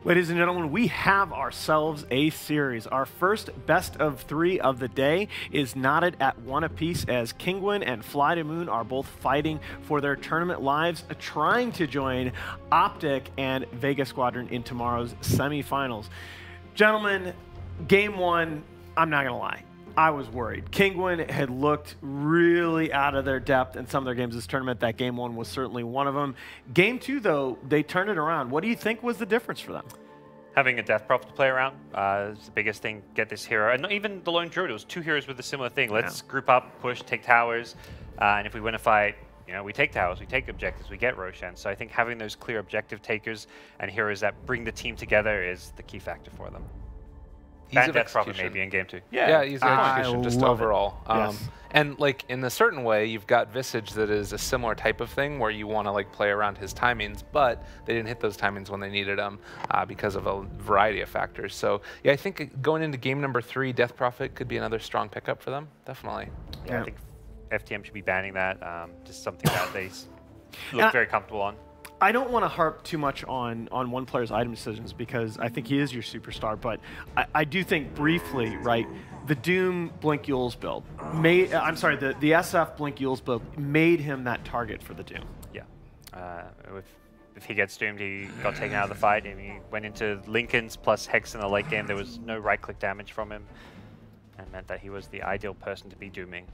Ladies and gentlemen, we have ourselves a series. Our first best of 3 of the day is knotted at 1 apiece as Kinguin and FlyToMoon are both fighting for their tournament lives, trying to join Optic and Vega Squadron in tomorrow's semifinals. Gentlemen, game 1, I'm not going to lie, I was worried. Kinguin had looked really out of their depth in some of their games this tournament. That game 1 was certainly one of them. Game 2, though, they turned it around. What do you think was the difference for them? Having a Death Prophet to play around is the biggest thing. Get this hero. And not even the Lone Druid. It was 2 heroes with a similar thing. Let's group up, push, take towers. And if we win a fight, you know, we take towers, we take objectives, we get Roshan. So I think having those clear objective takers and heroes that bring the team together is the key factor for them. And Death Prophet maybe in game 2. Yeah, easy execution just overall. Yes. And like in a certain way, you've got Visage that is a similar type of thing where you want to like play around his timings, but they didn't hit those timings when they needed them because of a variety of factors. So yeah, I think going into game number 3, Death Prophet could be another strong pickup for them. Definitely. Yeah, I think FTM should be banning that. Just something that they look very comfortable on. I don't want to harp too much on one player's item decisions because I think he is your superstar, but I do think briefly, right, the Doom Blink Yules build made, I'm sorry, the SF Blink Yules build made him that target for the Doom. Yeah. If he gets doomed, he got taken out of the fight, and he went into Lincoln's plus Hex in the late game. There was no right-click damage from him, and meant that he was the ideal person to be dooming.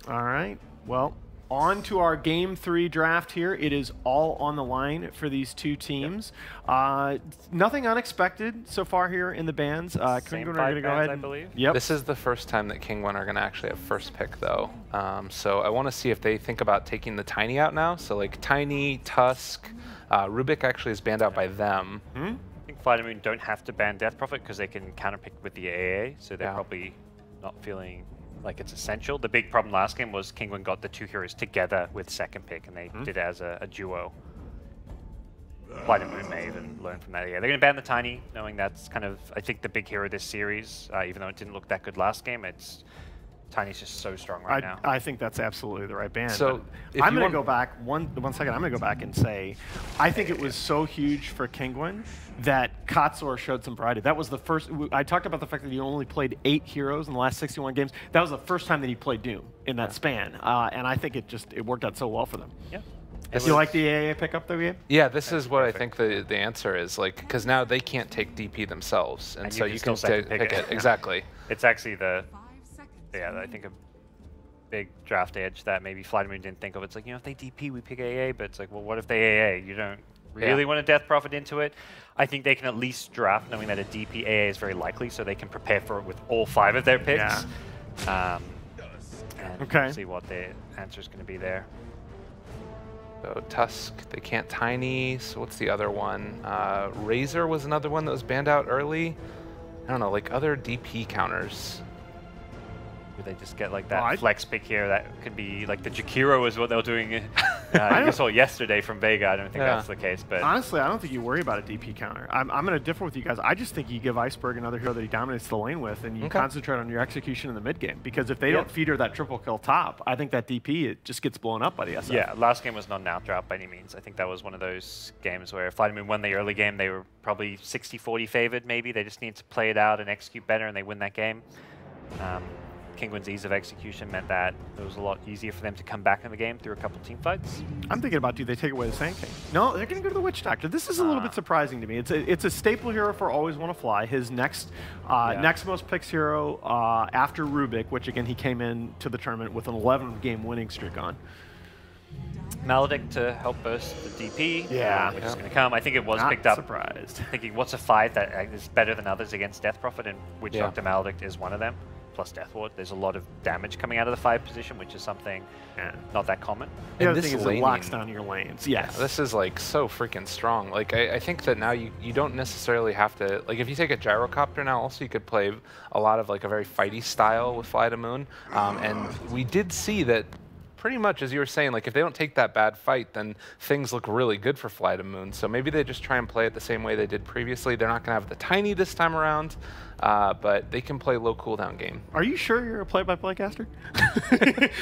All right, well, on to our Game 3 draft here. It is all on the line for these two teams. Nothing unexpected so far here in the bans. Same 5 going to go ahead, I believe. Yep. This is the first time that Kinguin are going to actually have first pick, though. So I want to see if they think about taking the Tiny out now. So like Tiny, Tusk, Rubik actually is banned out by them. I think FlyToMoon don't have to ban Death Prophet because they can counterpick with the AA, so they're probably not feeling like it's essential. The big problem last game was Kinguin got the 2 heroes together with second pick, and they did it as a duo. FlyToMoon may even learn from that. Yeah, they're going to ban the Tiny, knowing that's kind of, I think, the big hero this series. Even though it didn't look that good last game, Tiny's just so strong right now. I think that's absolutely the right ban. So I'm going to go back one second. I'm going to go back and say, I think it was so huge for Kinguin that Katsor showed some variety. That was the first. I talked about the fact that he only played 8 heroes in the last 61 games. That was the first time that he played Doom in that span, and I think it worked out so well for them. Yeah. Do you like the AA pickup though, Gabe? Yeah, this is what I think the answer is, like, because now they can't take DP themselves, and so you can pick it. Exactly. It's actually I think a big draft edge that maybe FlyToMoon didn't think of. It's like, you know, if they DP, we pick AA, but it's like, well, what if they AA? You don't really want to Death Prophet into it. I think they can at least draft knowing that a DP AA is very likely, so they can prepare for it with all 5 of their picks. And we'll see what the answer is going to be there. So Tusk, they can't Tiny, so what's the other one? Razor was another one that was banned out early. I don't know, like other DP counters. They just get like that flex pick here that could be like the Jakiro is what they were doing. You saw yesterday from Vega. I don't think that's the case, but honestly, I don't think you worry about a DP counter. I'm going to differ with you guys. I just think you give Iceberg another hero that he dominates the lane with, and you concentrate on your execution in the mid game. Because if they don't feed her that triple kill top, I think that DP it just gets blown up by the SF. Yeah, last game was not an out drought by any means. I think that was one of those games where FlyToMoon won the early game. They were probably 60-40 favored. Maybe they just need to play it out and execute better, and they win that game. Kinguin's ease of execution meant that it was a lot easier for them to come back in the game through a couple team fights. I'm thinking about, do they take away the Sand King? No, they're going to go to the Witch Doctor. This is a little bit surprising to me. It's a staple hero for Always Want to Fly. His next most picks hero after Rubik, which again he came in to the tournament with an 11-game winning streak on. Maledict to help burst the DP, which is going to come. I think it was picked up. Surprised. Thinking, what's a 5 that is better than others against Death Prophet, and Witch Doctor Maledict is one of them. Plus Death Ward, there's a lot of damage coming out of the 5 position, which is something not that common. The other thing is it locks down your lanes. Yes. This is like so freaking strong. Like I think that now you don't necessarily have to, like if you take a Gyrocopter now also you could play a lot of like a very fighty style with FlyToMoon. And we did see that pretty much, as you were saying, like if they don't take that bad fight, then things look really good for FlyToMoon. So maybe they just try and play it the same way they did previously. They're not going to have the tiny this time around, but they can play low cooldown game. Are you sure you're a play-by-play caster?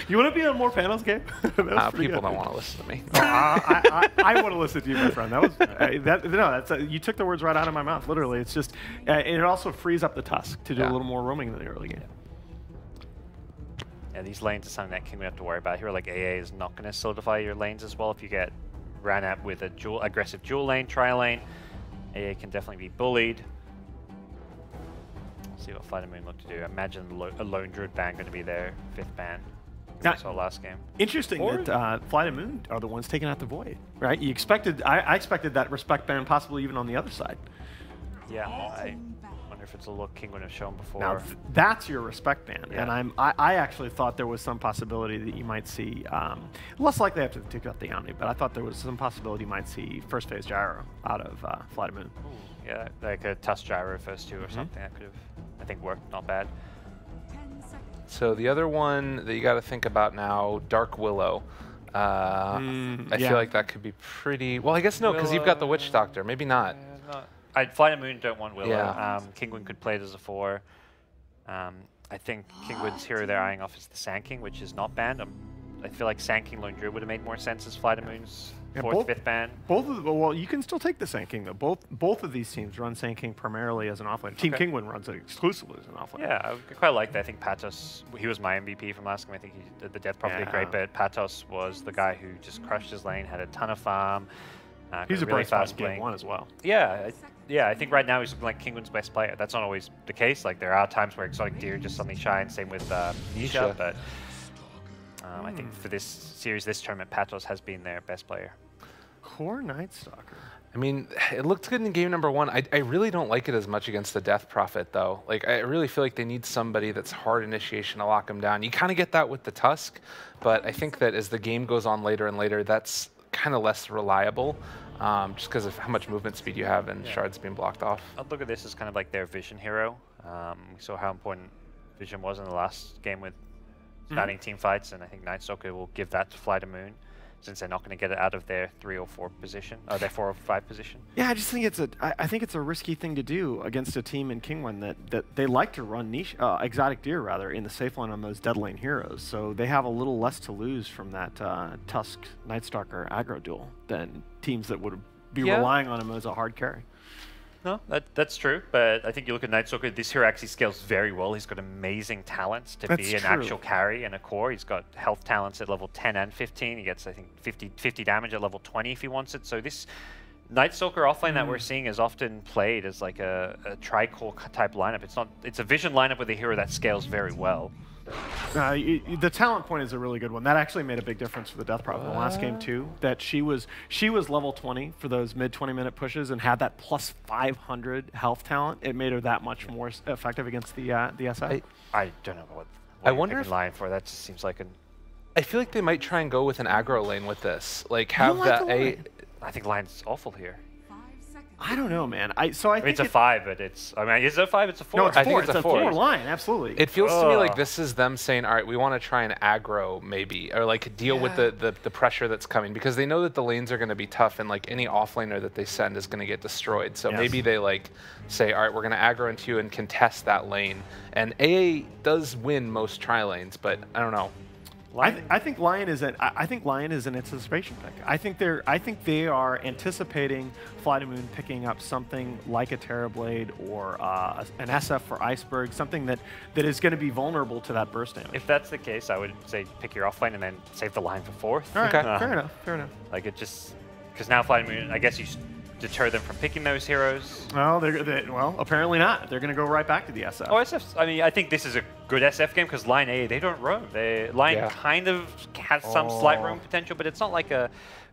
You want to be on more panels game? People don't want to listen to me. I want to listen to you, my friend. That was you took the words right out of my mouth. Literally, it's just, and it also frees up the Tusk to do a little more roaming in the early game. Yeah, these lanes are something that Kinguin have to worry about here. Like AA is not going to solidify your lanes as well. If you get ran at with a aggressive dual lane, tri-lane, AA can definitely be bullied. See what FlyToMoon look to do. Imagine a lone druid ban going to be their 5th ban. Now, Saw last game. Interesting that FlyToMoon are the ones taking out the Void, right? You expected, I expected that respect ban possibly even on the other side. Yeah, I wonder if it's a look Kinguin have shown before. Now that's your respect ban, yeah. and I actually thought there was some possibility that you might see, less likely after they took out the Omni, but I thought there was some possibility you might see first phase gyro out of FlyToMoon. Yeah, like a Tusk gyro first 2 or something that could have, I think, worked not bad. So the other one that you got to think about now, Dark Willow. I feel like that could be pretty... Well, I guess no, because you've got the Witch Doctor. Maybe not. FlyToMoon don't want Willow. Yeah. Kinguin could play it as a 4. I think Kinguin's hero they're eyeing off is the Sand King, which is not banned. I feel like Sand King Lone Druid would have made more sense as FlyToMoon's 4th, 5th ban. Well, you can still take the Sand King though. Both of these teams run Sand King primarily as an offlane. Team Kinguin runs it exclusively as an offlane. Yeah, I quite like that. I think Patos, he was my MVP from last game. I think he did the Death Prophet did great, but Patos was the guy who just crushed his lane, had a ton of farm. He's a really bright spot fast in lane. game 1 as well. Yeah, I think right now he's looking like Kinguin's best player. That's not always the case. Like there are times where Exotic Deer just suddenly shines. Same with Nisha, but I think for this series, this tournament, Patos has been their best player. Core Nightstalker. I mean, it looked good in game number 1. I really don't like it as much against the Death Prophet, though. Like, I really feel like they need somebody that's hard initiation to lock him down. You kind of get that with the Tusk, but I think that as the game goes on later and later, that's kind of less reliable, just because of how much movement speed you have and shards being blocked off. I'd look at this as kind of like their Vision hero. We saw how important Vision was in the last game with starting team fights, and I think Nightstalker will give that to FlyToMoon, since they're not going to get it out of their 3 or 4 position, or their 4 or 5 position. Yeah, I just think I think it's a risky thing to do against a team in Kinguin that they like to run Exotic Deer rather in the safe line on those dead lane heroes. So they have a little less to lose from that Tusk Nightstalker aggro duel than teams that would be relying on him as a hard carry. No, that's true, but I think you look at Nightstalker, this hero actually scales very well. He's got amazing talents to be an actual carry and a core. He's got health talents at level 10 and 15. He gets, I think, 50 damage at level 20 if he wants it. So this Nightstalker offlane that we're seeing is often played as like a tri-core type lineup. It's a Vision lineup with a hero that scales very well. The talent point is a really good one. That actually made a big difference for the Death Prophet in the last game too. That she was level 20 for those mid 20-minute pushes and had that plus 500 health talent. It made her that much more effective against the SF. I don't know what I wonder if line for that. Just seems like I feel like they might try and go with an aggro lane with this. Like have that I think line's awful here. I don't know, man. I mean, it's a 5, but it's... I mean, is it a 5? It's a 4. No, it's a 4. I think it's a 4 line, absolutely. It feels to me like this is them saying, all right, we want to try and aggro maybe, or like deal with the pressure that's coming, because they know that the lanes are going to be tough, and like any offlaner that they send is going to get destroyed. So maybe they like say, all right, we're going to aggro into you and contest that lane. And AA does win most tri-lanes, but I don't know. I think Lion is an anticipation pick. I think they are anticipating FlyToMoon picking up something like a Terrorblade or an SF for Iceberg, something that is going to be vulnerable to that burst damage. If that's the case, I would say pick your offlane and then save the line for 4th. All right, fair enough. Like it just because now FlyToMoon, I guess you deter them from picking those heroes. Well, well, apparently not. They're going to go right back to the SF. Oh, SF. I mean, I think this is a good SF game because line A, they don't roam. Line kind of has some slight roam potential, but it's not like a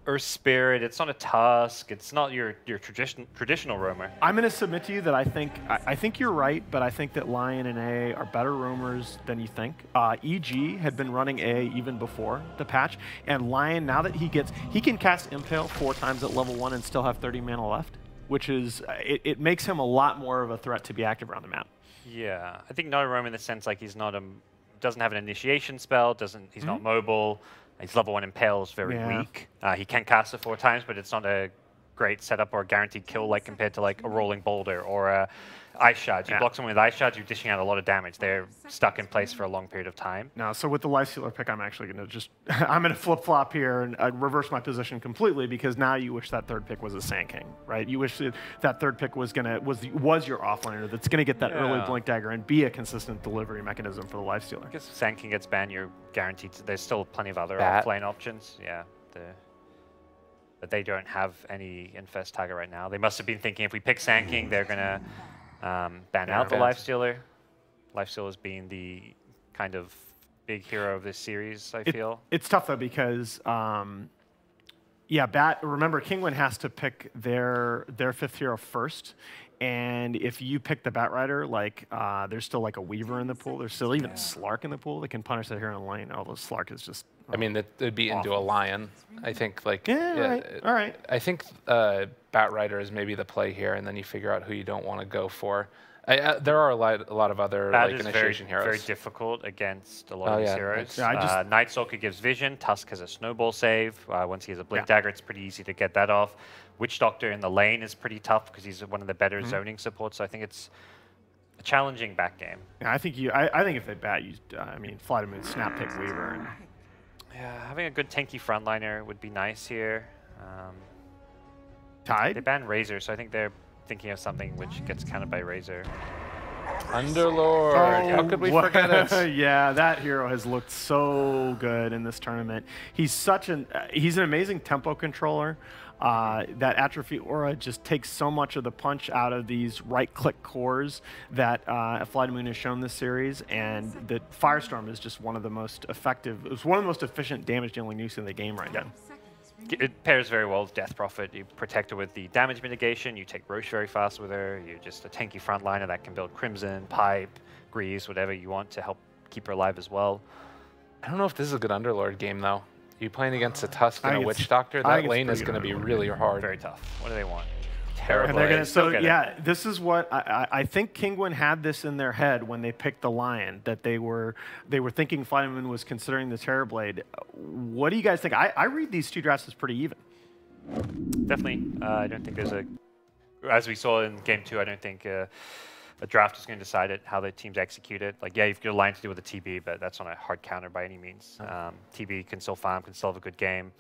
Earth Spirit. It's not a Tusk. It's not your traditional roamer. I'm going to submit to you that I think you're right, but I think that Lion and A are better roamers than you think. EG had been running A even before the patch, and Lion, now that he can cast Impale 4 times at level 1 and still have 30 mana left, which is it makes him a lot more of a threat to be active around the map. Yeah, I think not a roam in the sense like he's not doesn't have an initiation spell, he's not mobile. His level 1 Impale is very weak. He can cast it 4 times, but it's not a great setup or a guaranteed kill like compared to like a Rolling Boulder or a Ice Shard. You block someone with Ice Shards, you're dishing out a lot of damage. They're stuck in place for a long period of time. No, so with the Lifestealer pick, I'm actually going to just, I'm going to flip-flop here and reverse my position completely, because now you wish that 3rd pick was a Sand King, right? You wish that 3rd pick was your offlaner that's going to get that early Blink Dagger and be a consistent delivery mechanism for the Lifestealer. I guess if Sand King gets banned, you're guaranteed to, there's still plenty of other offlane options. Yeah. But they don't have any Infest Tiger right now. They must have been thinking if we pick Sand King, they're going to ban out the Lifestealer. Lifestealer's being the kind of big hero of this series, I feel. It's tough, though, because, remember, Kinguin has to pick their 5th hero first. And if you pick the Batrider, like, there's still like a Weaver in the pool. There's still even a Slark in the pool that can punish that hero in the lane. Although Slark is just... I mean, it'd be into a Lion. I think, like... All right. I think Batrider is maybe the play here, and then you figure out who you don't want to go for. There are a lot of other initiation heroes. Very difficult against a lot of these heroes. Night Stalker gives vision. Tusk has a snowball save. Once he has a Blink Dagger, it's pretty easy to get that off. Witch Doctor in the lane is pretty tough because he's one of the better zoning supports. So I think it's a challenging back game. Yeah, I think if they bat, FlyToMoon, Snap Pick Weaver. And yeah, having a good tanky frontliner would be nice here. Tide? They banned Razor, so I think they're thinking of something which gets countered by Razor. Underlord. How could we forget it? Yeah, that hero has looked so good in this tournament. He's he's an amazing tempo controller. That Atrophy Aura just takes so much of the punch out of these right-click cores that FlyToMoon has shown this series, and the Firestorm is just one of the most effective. It's one of the most efficient damage-dealing nukes in the game right now. It pairs very well with Death Prophet. You protect her with the damage mitigation. You take Roche very fast with her. You're just a tanky frontliner that can build Crimson, Pipe, Greaves, whatever you want to help keep her alive as well. I don't know if this is a good Underlord game, though. You playing against a Tusk and a Witch Doctor? That lane is going to be really hard. Very tough. What do they want? Terrible. This is what I think Kinguin had this in their head when they picked the Lion, that they were thinking FlyToMoon was considering the Terrorblade. What do you guys think? I read these 2 drafts as pretty even. Definitely. I don't think there's as we saw in game 2, I don't think a draft is going to decide it, how the teams execute it. Like, yeah, you've got a line to do with a TB, but that's not a hard counter by any means. TB can still farm, can still have a good game.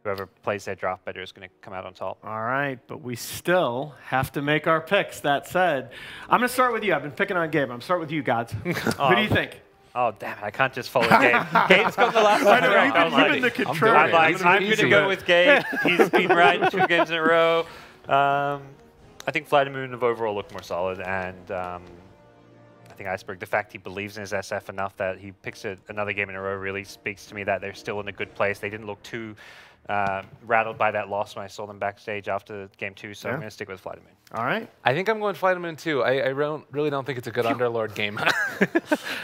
Whoever plays their draft better is going to come out on top. All right, but we still have to make our picks. That said, I'm going to start with you. I've been picking on Gabe. I'm going to start with you, Gods. Who do you think? Oh, damn it. I can't just follow Gabe. Gabe's got the last one. You've been the control. I'm going to go with Gabe. He's been right 2 games in a row. I think FlyToMoon have overall looked more solid, and I think Iceberg, the fact he believes in his SF enough that he picks another game in a row really speaks to me that they're still in a good place. They didn't look too rattled by that loss when I saw them backstage after game 2, so I'm going to stick with FlyToMoon. All right. I think I'm going FlyToMoon too. I really don't think it's a good Underlord game.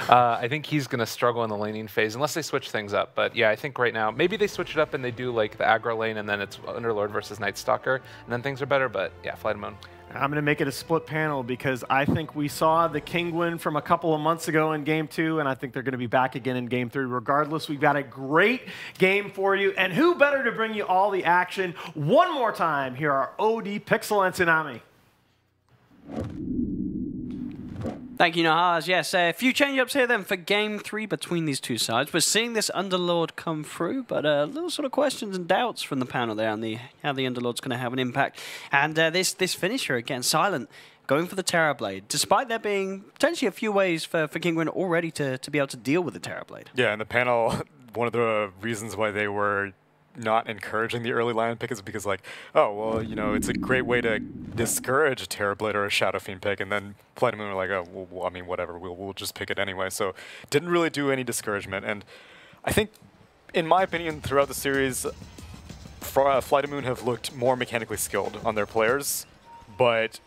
I think he's going to struggle in the laning phase unless they switch things up. But yeah, I think right now, maybe they switch it up and they do like the aggro lane and then it's Underlord versus Night Stalker and then things are better. But yeah, FlyToMoon. I'm going to make it a split panel because I think we saw the Kinguin from a couple of months ago in Game 2, and I think they're going to be back again in Game 3. Regardless, we've got a great game for you, and who better to bring you all the action one more time? Here are OD, Pixel, and Tsunami. Thank you, Nahaz. Yes, a few change-ups here then for Game 3 between these 2 sides. We're seeing this Underlord come through, but little sort of questions and doubts from the panel there on how the Underlord's going to have an impact. And this finisher, again, Silent, going for the Terrorblade, despite there being potentially a few ways for Kinguin already to be able to deal with the Terrorblade. Yeah, in the panel, one of the reasons why they were not encouraging the early Lion pick is because, like, oh, well, you know, it's a great way to discourage a Terrorblade or a Shadow Fiend pick, and then FlyToMoon were like, oh, well, I mean, whatever, we'll just pick it anyway. So didn't really do any discouragement. And I think, in my opinion, throughout the series, FlyToMoon have looked more mechanically skilled on their players, but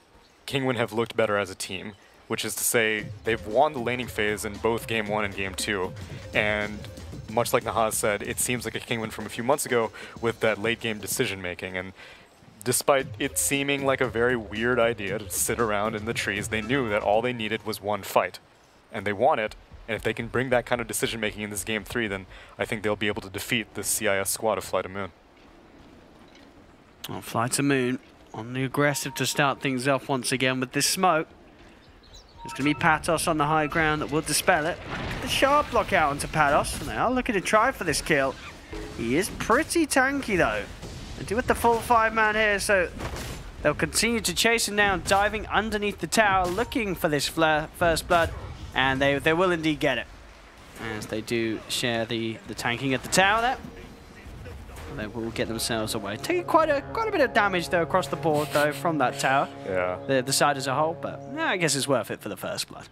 Kinguin have looked better as a team, which is to say they've won the laning phase in both Game 1 and Game 2, and much like Nahaz said, it seems like a Kinguin from a few months ago with that late-game decision-making. And despite it seeming like a very weird idea to sit around in the trees, they knew that all they needed was one fight. And they won it, And if they can bring that kind of decision making in this game 3, then I think they'll be able to defeat the CIS squad of FlyToMoon. Well, FlyToMoon on the aggressive to start things off once again with this smoke. There's going to be Patos on the high ground that will dispel it. The sharp block out onto Patos. And they are looking to try for this kill. He is pretty tanky though. They do with the full 5-man here, so they'll continue to chase him down, diving underneath the tower, looking for this first blood, and they will indeed get it. As they do share the tanking at the tower there. They will get themselves away. Taking quite a bit of damage though across the board though from that tower. Yeah. The side as a whole, but yeah, I guess it's worth it for the first blood.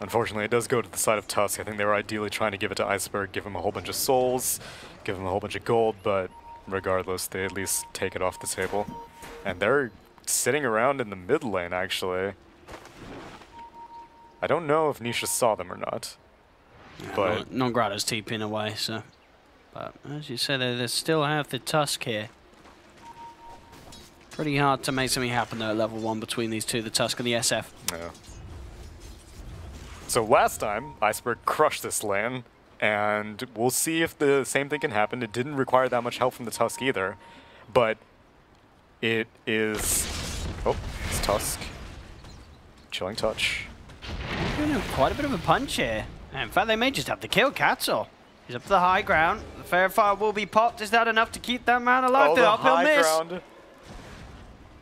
Unfortunately, it does go to the side of Tusk. I think they were ideally trying to give it to Iceberg, give him a whole bunch of souls, give him a whole bunch of gold, but regardless, they at least take it off the table. And they're sitting around in the mid lane, actually. I don't know if Nisha saw them or not. Yeah, but Non-Grata's TPing away, so... But as you say, they still have the Tusk here. Pretty hard to make something happen though at level 1 between these two, the Tusk and the SF. Yeah. So last time, Iceberg crushed this lane, and we'll see if the same thing can happen. It didn't require that much help from the Tusk either, but it is... Oh, it's Tusk. Chilling touch. Doing quite a bit of a punch here. And in fact, they may just have to kill Katzel. He's up to the high ground. The fair fire will be popped. Is that enough to keep that man alive? Oh, the uphill high miss. Ground.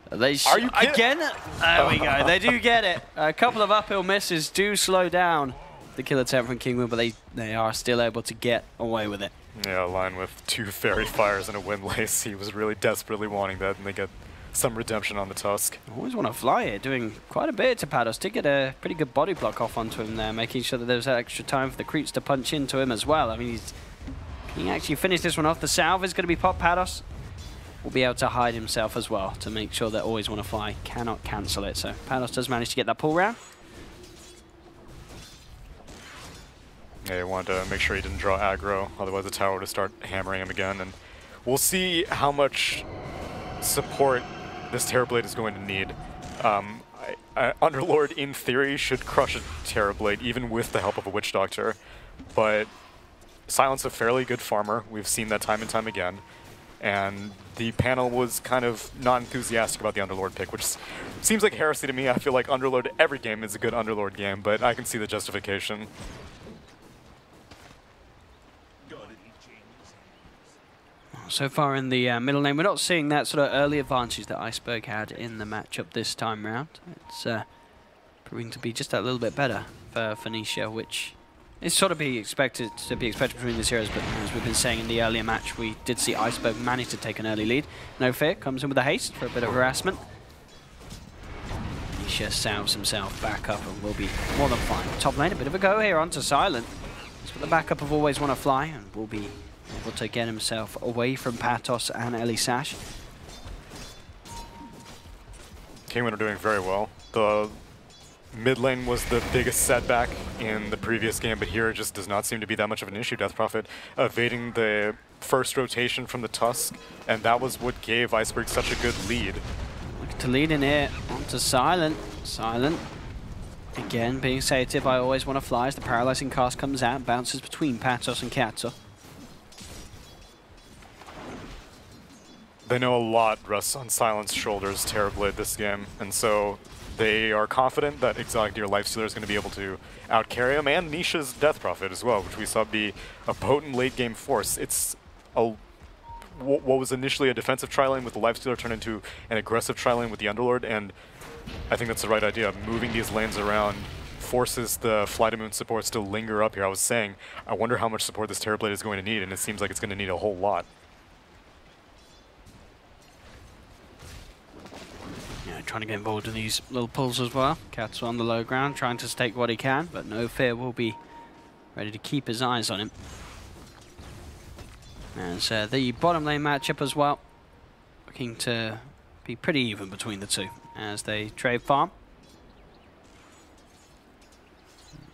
Are you kidding? Again? There we go. They do get it. A couple of uphill misses do slow down the kill attempt from Kinguin, but they are still able to get away with it. Yeah, line with 2 fairy fires and a windlace. He was really desperately wanting that, and they get some redemption on the Tusk. Always want to fly it, doing quite a bit to Patos. Did get a pretty good body block off onto him there, making sure that there was extra time for the creeps to punch into him as well. I mean, can he actually finish this one off? The salve is going to be popped. Patos will be able to hide himself as well to make sure that Always Want to Fly cannot cancel it. So Patos does manage to get that pull round. Yeah, he wanted to make sure he didn't draw aggro, otherwise the tower would start hammering him again. And we'll see how much support this Terrorblade is going to need. Underlord, in theory, should crush a Terrorblade, even with the help of a Witch Doctor. But Silent's a fairly good farmer. We've seen that time and time again. And the panel was kind of not enthusiastic about the Underlord pick, which seems like heresy to me. I feel like Underlord, every game is a good Underlord game, but I can see the justification. So far in the middle lane, we're not seeing that sort of early advantage that Iceberg had in the matchup this time round. It's proving to be just a little bit better for Nisha, which is sort of expected between these heroes. But as we've been saying in the earlier match, we did see Iceberg manage to take an early lead. No Fear comes in with a haste for a bit of harassment. Nisha salves himself back up and will be more than fine. Top lane, a bit of a go here onto Silent. He's got the backup of Always Want to Fly and will be able to get himself away from Patos and Ellie Sash. Kinguin are doing very well. The mid lane was the biggest setback in the previous game, but here it just does not seem to be that much of an issue. Death Prophet evading the first rotation from the Tusk, and that was what gave Iceberg such a good lead. Look to lead in here onto Silent. Silent again being sated by Always Want to Fly as the paralyzing cast comes out, bounces between Patos and Katsu. They know a lot rests on Silent's shoulders, Terrorblade, this game, and so they are confident that Exotic Deer Lifestealer is going to be able to outcarry him, and Nisha's Death Prophet as well, which we saw be a potent late-game force. It's what was initially a defensive tri-lane with the Lifestealer turned into an aggressive tri-lane with the Underlord, and I think that's the right idea. Moving these lanes around forces the FlyToMoon supports to linger up here. I was saying, I wonder how much support this Terrorblade is going to need, and it seems like it's going to need a whole lot. Trying to get involved in these little pulls as well. Katsu on the low ground, trying to stake what he can, but No Fear will be ready to keep his eyes on him. And so the bottom lane matchup as well, looking to be pretty even between the two as they trade farm.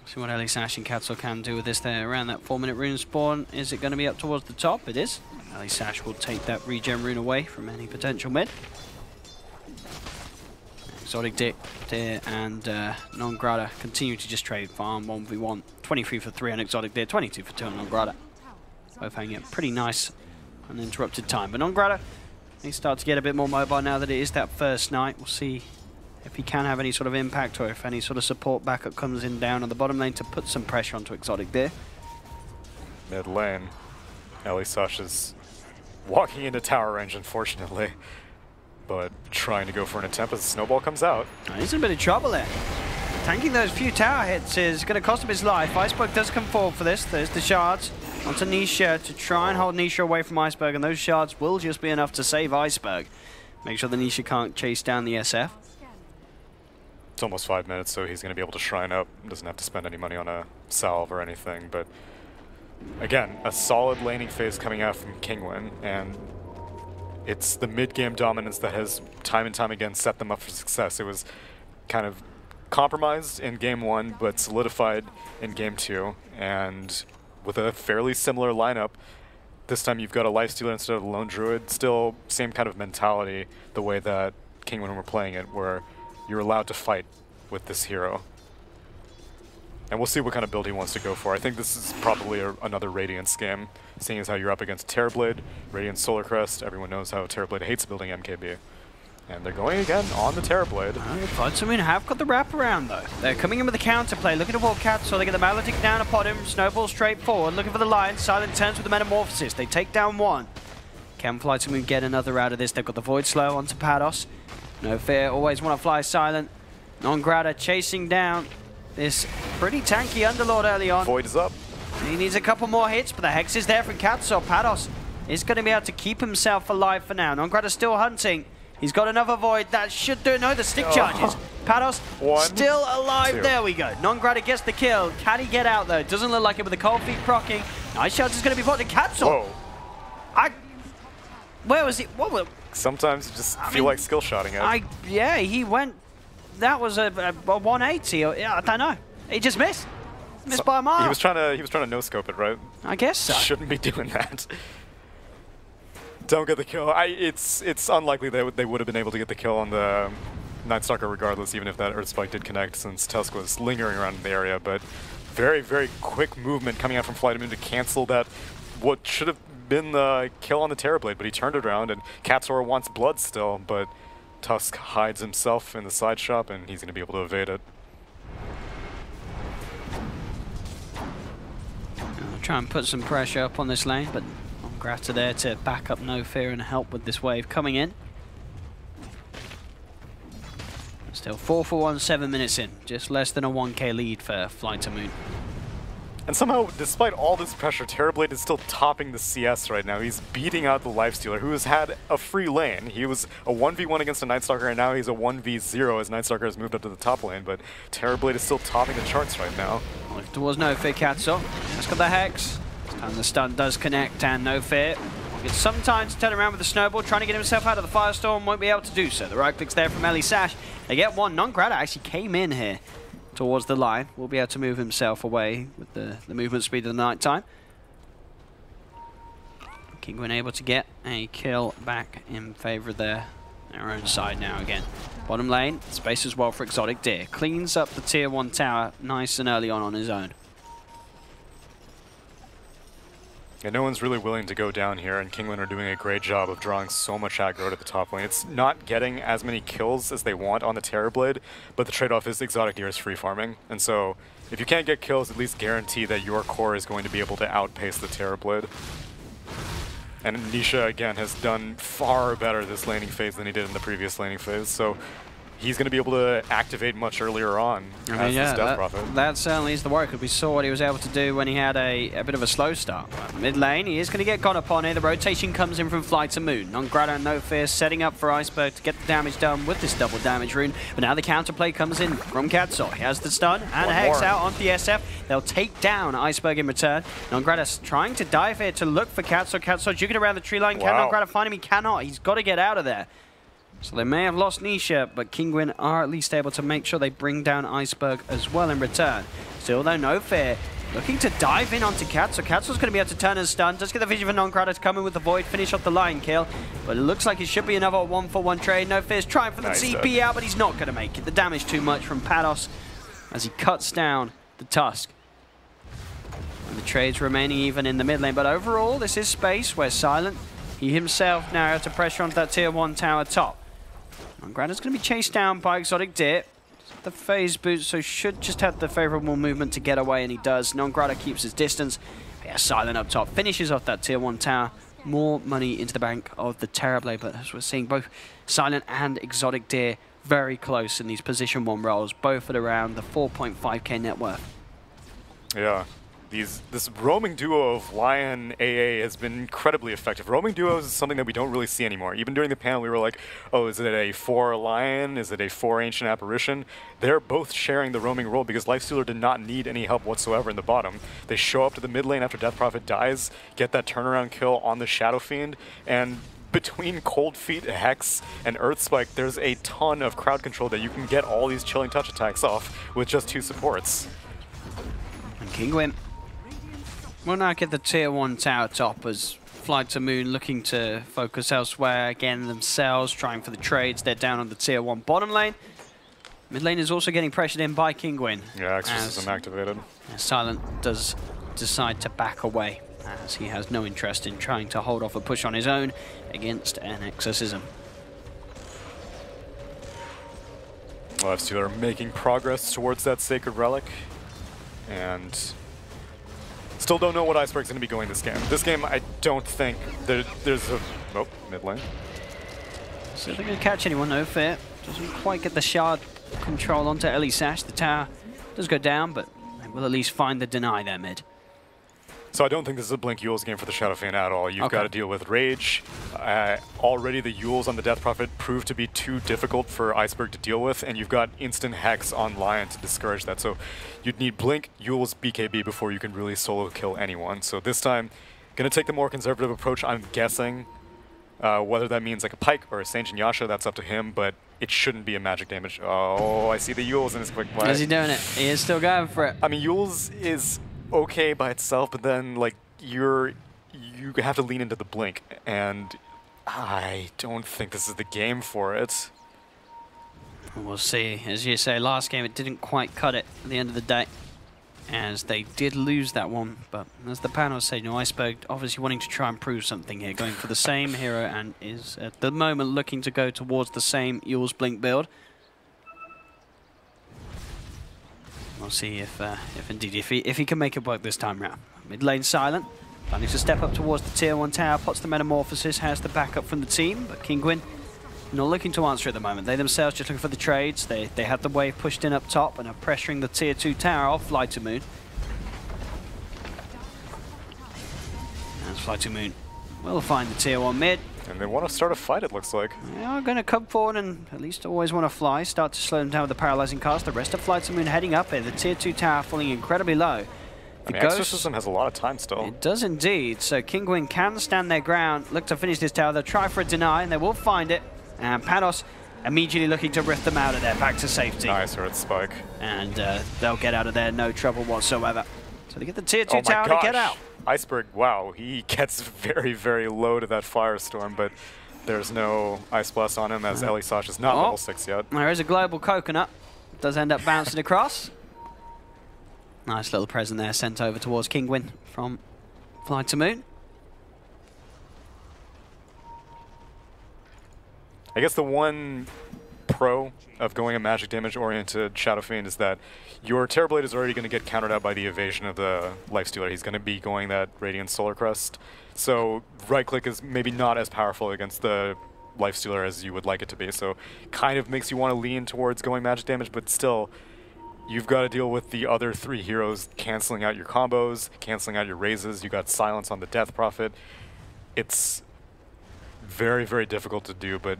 See what Ellie Sash and Katsu can do with this there around that 4-minute rune spawn. Is it going to be up towards the top? It is. Ellie Sash will take that regen rune away from any potential mid. Exotic Deer and Non-Grata continue to just trade farm 1v1. 23 for 3 on Exotic Deer, 22 for 2 on Non-Grata. Both hanging at pretty nice uninterrupted time. But Non-Grata, he starts to get a bit more mobile now that it is that first night. We'll see if he can have any sort of impact or if any sort of support backup comes in down on the bottom lane to put some pressure onto Exotic Deer. Mid lane, Elisash is walking into tower range, unfortunately, but trying to go for an attempt as the snowball comes out. He's in a bit of trouble there. Tanking those few tower hits is going to cost him his life. Iceberg does come forward for this. There's the shards onto Nisha to try and hold Nisha away from Iceberg, and those shards will just be enough to save Iceberg. Make sure the Nisha can't chase down the SF. It's almost 5 minutes, so he's going to be able to shrine up. Doesn't have to spend any money on a salve or anything, but again, a solid laning phase coming out from Kinguin, and it's the mid-game dominance that has time and time again set them up for success. It was kind of compromised in Game 1, but solidified in Game 2, and with a fairly similar lineup, this time you've got a Lifestealer instead of a Lone Druid. Still same kind of mentality, the way that Kinguin were playing it, where you're allowed to fight with this hero. And we'll see what kind of build he wants to go for. I think this is probably another Radiance game, seeing as how you're up against Terrorblade, Radiant Solar Crest. Everyone knows how Terrorblade hates building MKB. And they're going again on the Terrorblade. FlyToMoon have got the wraparound though. They're coming in with the counterplay, looking to walk Cat, so they get the Maledict down upon him, snowball straight forward, looking for the Lion. Silent turns with the Metamorphosis. They take down one. Can FlyToMoon get another out of this? They've got the Void Slow onto Pados. No fear, always want to fly silent. Non-Grata chasing down this pretty tanky Underlord early on. Void is up. He needs a couple more hits, but the Hex is there from Katso. Pados is going to be able to keep himself alive for now. Non-Grata still hunting. He's got another Void. That should do it. No, the stick charges. Pados still alive. 2. There we go. Non-Grata gets the kill. Can he get out, though? Doesn't look like it with the cold feet proccing. Nice Shards is going to be put to Katso. Where was he? What was... Sometimes you just feel like skill shotting it. Yeah, he went... That was a 180. Or, yeah, I don't know. He just missed. Missed by a mile. He was trying to no-scope it, right? I guess so. Shouldn't be doing that. Don't get the kill. It's unlikely they would have been able to get the kill on the Nightstalker regardless, even if that Earth Spike did connect, since Tusk was lingering around in the area. But very, very quick movement coming out from FlyToMoon to cancel that, what should have been the kill on the Terrorblade, but he turned it around, and Katsura wants blood still, but Tusk hides himself in the side shop, and he's going to be able to evade it. I'll try and put some pressure up on this lane, but Grata there to back up No Fear and help with this wave coming in. Still 4 for 1, 7 minutes in. Just less than a 1k lead for FlyToMoon. And somehow, despite all this pressure, Terrorblade is still topping the CS right now. He's beating out the Lifestealer, who has had a free lane. He was a 1v1 against a Nightstalker, and now he's a 1v0 as Nightstalker has moved up to the top lane, but Terrorblade is still topping the charts right now. Well, towards No Fear Katso. Let's got the Hex. And the stun does connect, and No Fear gets some time to turn around with the snowball, trying to get himself out of the Firestorm, won't be able to do so. The right click's there from Elisash. They get one. Non-Grata actually came in here towards the line. Will be able to move himself away with the movement speed of the night time. Kinguin able to get a kill back in favor of their own side now again. Bottom lane, space as well for Exotic Deer. Cleans up the tier 1 tower nice and early on his own. Yeah, no one's really willing to go down here, and Kinguin are doing a great job of drawing so much aggro to the top lane. It's not getting as many kills as they want on the Terrorblade, but the trade-off is Exotic Deer is free farming. And so, if you can't get kills, at least guarantee that your core is going to be able to outpace the Terrorblade. And Nisha, again, has done far better this laning phase than he did in the previous laning phase, so he's going to be able to activate much earlier on as this Death Prophet. That certainly is the worry, because we saw what he was able to do when he had a bit of a slow start. But mid lane, he is going to get gone upon here. The rotation comes in from FlyToMoon. Non-Grata and No Fear setting up for Iceberg to get the damage done with this double damage rune. But now the counterplay comes in from Katso. He has the stun and a Hex out onto the SF. They'll take down Iceberg in return. Non-Grata's trying to dive here to look for Katso. Katso juking around the tree line. Can Non-Grata find him? He cannot. He's got to get out of there. So they may have lost Nisha, but Kinguin are at least able to make sure they bring down Iceberg as well in return. Still though, No Fear looking to dive in onto Cat, so Cat's going to be able to turn and stun. Does get the vision for Non-Grata to come in with the Void, finish off the Lion kill, but it looks like it should be another 1-for-1 trade. No Fears trying for the TP out, but he's not going to make it. The damage too much from Pados as he cuts down the Tusk. And the trades remaining even in the mid lane, but overall this is space where Silent, he himself now has to pressure onto that tier 1 tower top. Non-Grata's going to be chased down by Exotic Deer. The phase boot, so should just have the favorable movement to get away, and he does. Non-Grata keeps his distance. Yeah, Silent up top finishes off that tier 1 tower. More money into the bank of the Terrorblade, but as we're seeing, both Silent and Exotic Deer very close in these position 1 roles, both at around the 4.5k net worth. Yeah. This roaming duo of Lion AA has been incredibly effective. Roaming duos is something that we don't really see anymore. Even during the panel, we were like, oh, is it a 4 Lion? Is it a 4 Ancient Apparition? They're both sharing the roaming role because Lifestealer did not need any help whatsoever in the bottom. They show up to the mid lane after Death Prophet dies, get that turnaround kill on the Shadow Fiend, and between Cold Feet, Hex, and Earth Spike, there's a ton of crowd control that you can get all these Chilling Touch attacks off with just 2 supports. And Kinguin will now get the tier 1 tower top as FlyToMoon looking to focus elsewhere again themselves, trying for the trades. They're down on the tier 1 bottom lane. Mid lane is also getting pressured in by Kinguin. Yeah, Exorcism activated. Silent does decide to back away as he has no interest in trying to hold off a push on his own against an Exorcism. Lifestealer making progress towards that Sacred Relic, and still don't know what Iceberg's going to be going this game. This game, I don't think there's a... Oh, mid lane. So they're going to catch anyone, no fear. Doesn't quite get the shard control onto Ellie Sash. The tower does go down, but they will at least find the deny there mid. So I don't think this is a Blink Yules game for the Shadow Fiend at all. You've got to deal with Rage. Already the Yules on the Death Prophet proved to be too difficult for Iceberg to deal with, and you've got instant Hex on Lion to discourage that. So you'd need Blink, Yules, BKB before you can really solo kill anyone. So this time, going to take the more conservative approach, I'm guessing. Whether that means like a Pike or a Saint and Yasha, that's up to him, but it shouldn't be a magic damage. Oh, I see the Yules in his quick play. Is he doing it? He is still going for it. I mean, Yules is okay by itself, but then like you have to lean into the Blink, and I don't think this is the game for it. We'll see. As you say, last game it didn't quite cut it at the end of the day, as they did lose that one. But as the panel said, you know, Iceberg obviously wanting to try and prove something here, going for the same hero, and is at the moment looking to go towards the same Yules Blink build. We'll see if indeed if he can make it work this time round. Mid lane Silent, planning to step up towards the tier 1 tower, pots the Metamorphosis, has the backup from the team, but Kinguin not looking to answer at the moment. They themselves just looking for the trades. They have the wave pushed in up top and are pressuring the tier 2 tower off FlyToMoon. As FlyToMoon will find the tier 1 mid. And they want to start a fight, it looks like. They are going to come forward and at least always want to fly, start to slow them down with the paralyzing cast. The rest of FlyToMoon heading up here. The tier 2 tower falling incredibly low. I mean, Exorcism has a lot of time still. It does indeed. So Kinguin can stand their ground, look to finish this tower. They'll try for a deny, and they will find it. And Pados immediately looking to rip them out of there, back to safety. Nice, Earth Spike. And they'll get out of there, no trouble whatsoever. So they get the tier 2 tower to get out. Iceberg, wow, he gets very, very low to that Firestorm, but there's no Ice Blast on him as Ellie Sash is not level 6 yet. There is a global coconut. Does end up bouncing across. Nice little present there sent over towards Kinguin from FlyToMoon. I guess the one pro of going a magic damage oriented Shadow Fiend is that your Terrorblade is already going to get countered out by the evasion of the Lifestealer. He's going to be going that Radiant Solar Crest. So right click is maybe not as powerful against the Lifestealer as you would like it to be. So kind of makes you want to lean towards going magic damage, but still you've got to deal with the other 3 heroes canceling out your combos, canceling out your raises. You got Silence on the Death Prophet. It's very, very difficult to do, but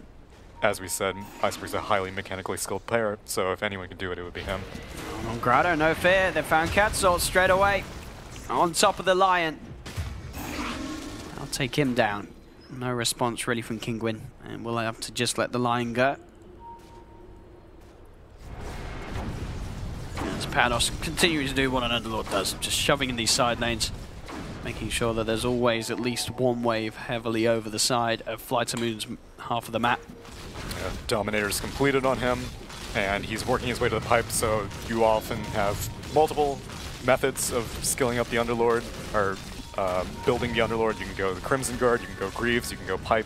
as we said, Iceberg's a highly mechanically skilled player, so if anyone can do it, it would be him. Grotto, no fear. They found Catsalt straight away. On top of the Lion. I'll take him down. No response really from Kinguin, and we'll have to just let the Lion go. As Pados continuing to do what an Underlord does, just shoving in these side lanes, making sure that there's always at least one wave heavily over the side of FlyToMoon's half of the map. Yeah, Dominator's completed on him, and he's working his way to the pipe, so you often have multiple methods of skilling up the Underlord, or building the Underlord. You can go the Crimson Guard, you can go Greaves, you can go Pipe.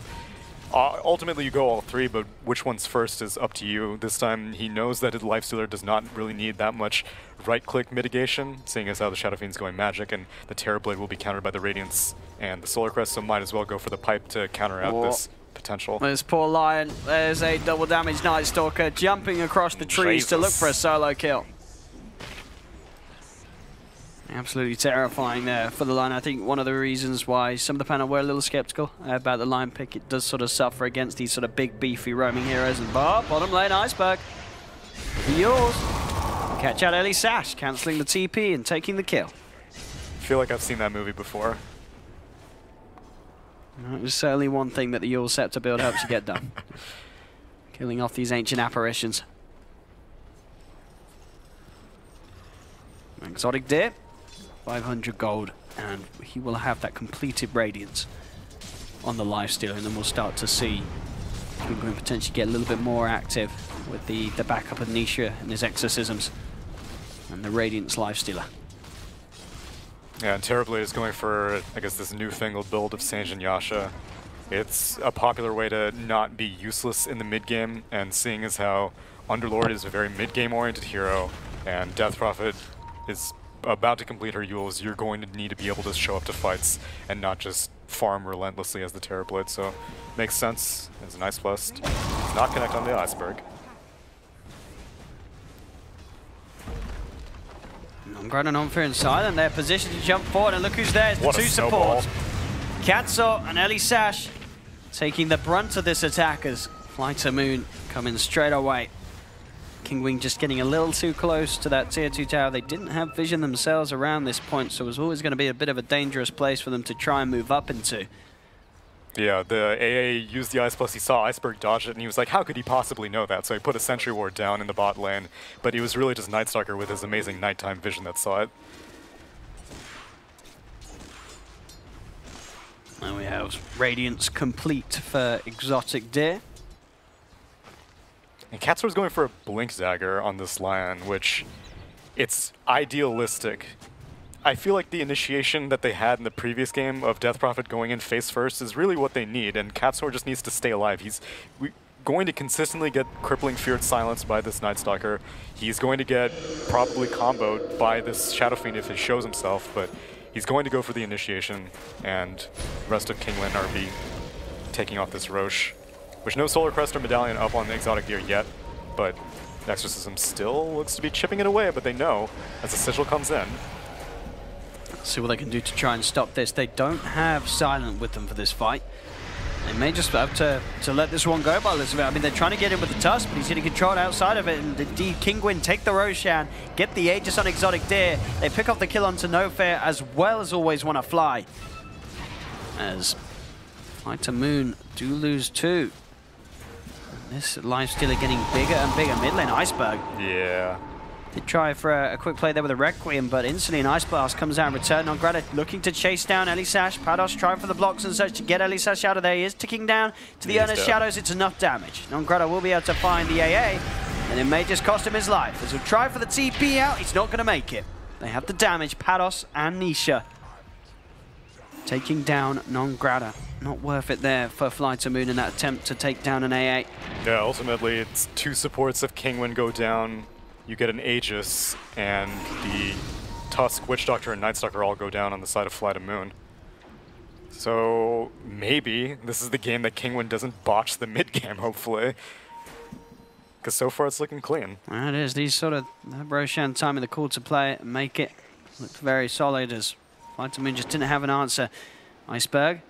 Ultimately, you go all three, but which one's first is up to you. This time, he knows that his Lifestealer does not really need that much right-click mitigation, seeing as how the Shadow Fiend's going Magic, and the Terrorblade will be countered by the Radiance and the Solar Crest, so might as well go for the Pipe to counter out this potential. There's poor Lion. There's a double damage Night Stalker jumping across the trees to look for a solo kill. Absolutely terrifying there for the line. I think one of the reasons why some of the panel were a little skeptical about the line pick, it does sort of suffer against these sort of big, beefy roaming heroes. And bottom lane, Iceberg. Yours. Catch out Ellie Sash, cancelling the TP and taking the kill. I feel like I've seen that movie before. It was certainly one thing that the Yule Scepter build helps you get done. Killing off these ancient apparitions. Exotic Deer. 500 gold, and he will have that completed Radiance on the Lifestealer, and then we'll start to see Kinguin potentially get a little bit more active with the backup of Nisha and his exorcisms and the Radiance Lifestealer. Yeah, and Terrorblade is going for, I guess, this newfangled build of Sange and Yasha. It's a popular way to not be useless in the mid-game, and seeing as how Underlord is a very mid-game oriented hero, and Death Prophet is about to complete her Yules, you're going to need to be able to show up to fights and not just farm relentlessly as the Terrorblade, so makes sense. It's a nice blast. Does not connect on the Iceberg. Nongrad and Onfer inside, and they're positioned to jump forward, and look who's there, it's the two supports. Katso and Ellie Sash taking the brunt of this attack as FlyToMoon coming straight away. Kinguin just getting a little too close to that tier 2 tower. They didn't have vision themselves around this point, so it was always going to be a bit of a dangerous place for them to try and move up into. Yeah, the AA used the Ice Plus, he saw Iceberg dodge it, and he was like, how could he possibly know that? So he put a Sentry Ward down in the bot lane, but he was really just Night Stalker with his amazing nighttime vision that saw it. And we have Radiance complete for Exotic Deer. And Katsor's going for a Blink Dagger on this Lion, which it's idealistic. I feel like the initiation that they had in the previous game of Death Prophet going in face first is really what they need, and Katsor just needs to stay alive. He's going to consistently get Crippling Feared silenced by this Night Stalker. He's going to get probably comboed by this Shadow Fiend if he shows himself, but he's going to go for the initiation, and the rest of Kinguin are be taking off this Roche. Which no Solar Crest or Medallion up on the Exotic Deer yet, but Exorcism still looks to be chipping it away, but they know as the Sigil comes in. Let's see what they can do to try and stop this. They don't have Silent with them for this fight. They may just have to let this one go by the looks of it. I mean, they're trying to get in with the Tusk, but he's getting controlled outside of it, and indeed Kinguin take the Roshan, get the Aegis on Exotic Deer. They pick off the kill onto No Fear, as well as always want to fly. As FlyToMoon do lose 2. This Lifestealer getting bigger and bigger. Mid lane Iceberg. Yeah. Did try for a quick play there with a Requiem, but instantly an Ice Blast comes out in return. Nongrada looking to chase down Ellie Sash. Pados trying for the blocks and such to get Ellie Sash out of there. He is ticking down to the Earnest Shadows. It's enough damage. Nongrada will be able to find the AA, and it may just cost him his life. As he'll try for the TP out, he's not going to make it. They have the damage, Pados and Nisha. Taking down Nongrada. Not worth it there for FlyToMoon in that attempt to take down an AA. Yeah, ultimately it's 2 supports of Kinguin go down. You get an Aegis, and the Tusk, Witch Doctor, and Night Stalker all go down on the side of FlyToMoon. So maybe this is the game that Kinguin doesn't botch the mid game, hopefully. Because so far it's looking clean. Well, it is. These sort of Roshan timing the call to play it and make it look very solid as FlyToMoon just didn't have an answer. Iceberg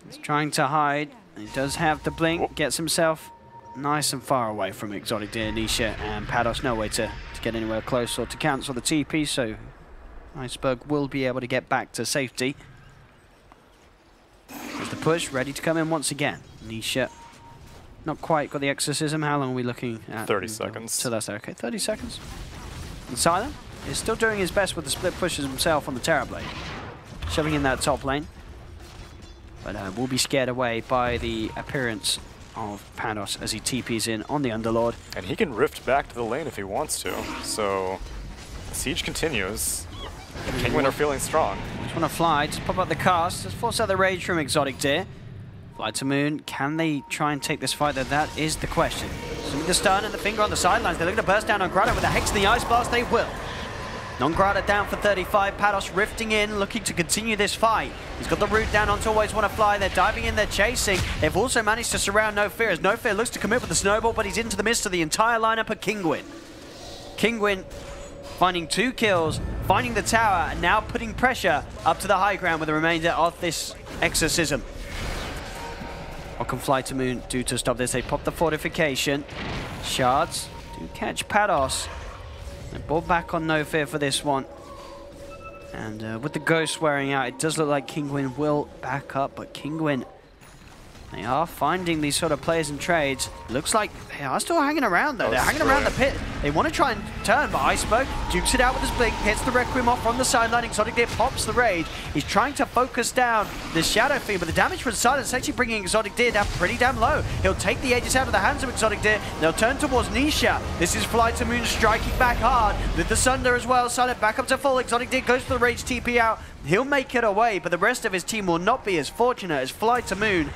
is trying to hide. He does have the blink, gets himself nice and far away from Exotic Deer, Nisha, and Pados. No way to get anywhere close or to cancel the TP, so Iceberg will be able to get back to safety. There's the push, ready to come in once again. Nisha, not quite got the exorcism. How long are we looking at? 30 seconds. So that's okay, 30 seconds. And Silent is still doing his best with the split pushes himself on the Terrorblade. Shoving in that top lane. But will be scared away by the appearance of Panos as he TPs in on the Underlord. And he can rift back to the lane if he wants to. So the siege continues. The Kinguin are feeling strong. Just want to fly, just pop up the cast, just force out the rage from Exotic Deer. FlyToMoon, can they try and take this fight? That is the question. So with the stun and the finger on the sidelines, they're looking to burst down on Grata with a Hex and the Ice Blast, they will. Non-Grata down for 35, Panos rifting in, looking to continue this fight. He's got the route down onto Always Wanna Fly, they're diving in, they're chasing. They've also managed to surround No Fear, as No Fear looks to commit with the snowball, but he's into the midst of the entire lineup of Kinguin. Kinguin finding 2 kills, finding the tower, and now putting pressure up to the high ground with the remainder of this exorcism. What can FlyToMoon do to stop this? They pop the fortification. Shards do catch Panos. They ball back on No Fear for this one. And with the ghost wearing out, it does look like Kinguin will back up, but Kinguin, they are finding these sort of plays and trades. Looks like they are still hanging around though. They're hanging around the pit. They want to try and turn, but Iceberg dukes it out with his blink, hits the Requiem off from the sideline. Exotic Deer pops the rage. He's trying to focus down the Shadow Fiend, but the damage from Silence is actually bringing Exotic Deer down pretty damn low. He'll take the Aegis out of the hands of Exotic Deer. They'll turn towards Nisha. This is FlyToMoon striking back hard with the Sunder as well. Silent back up to full. Exotic Deer goes for the rage TP out. He'll make it away, but the rest of his team will not be as fortunate as FlyToMoon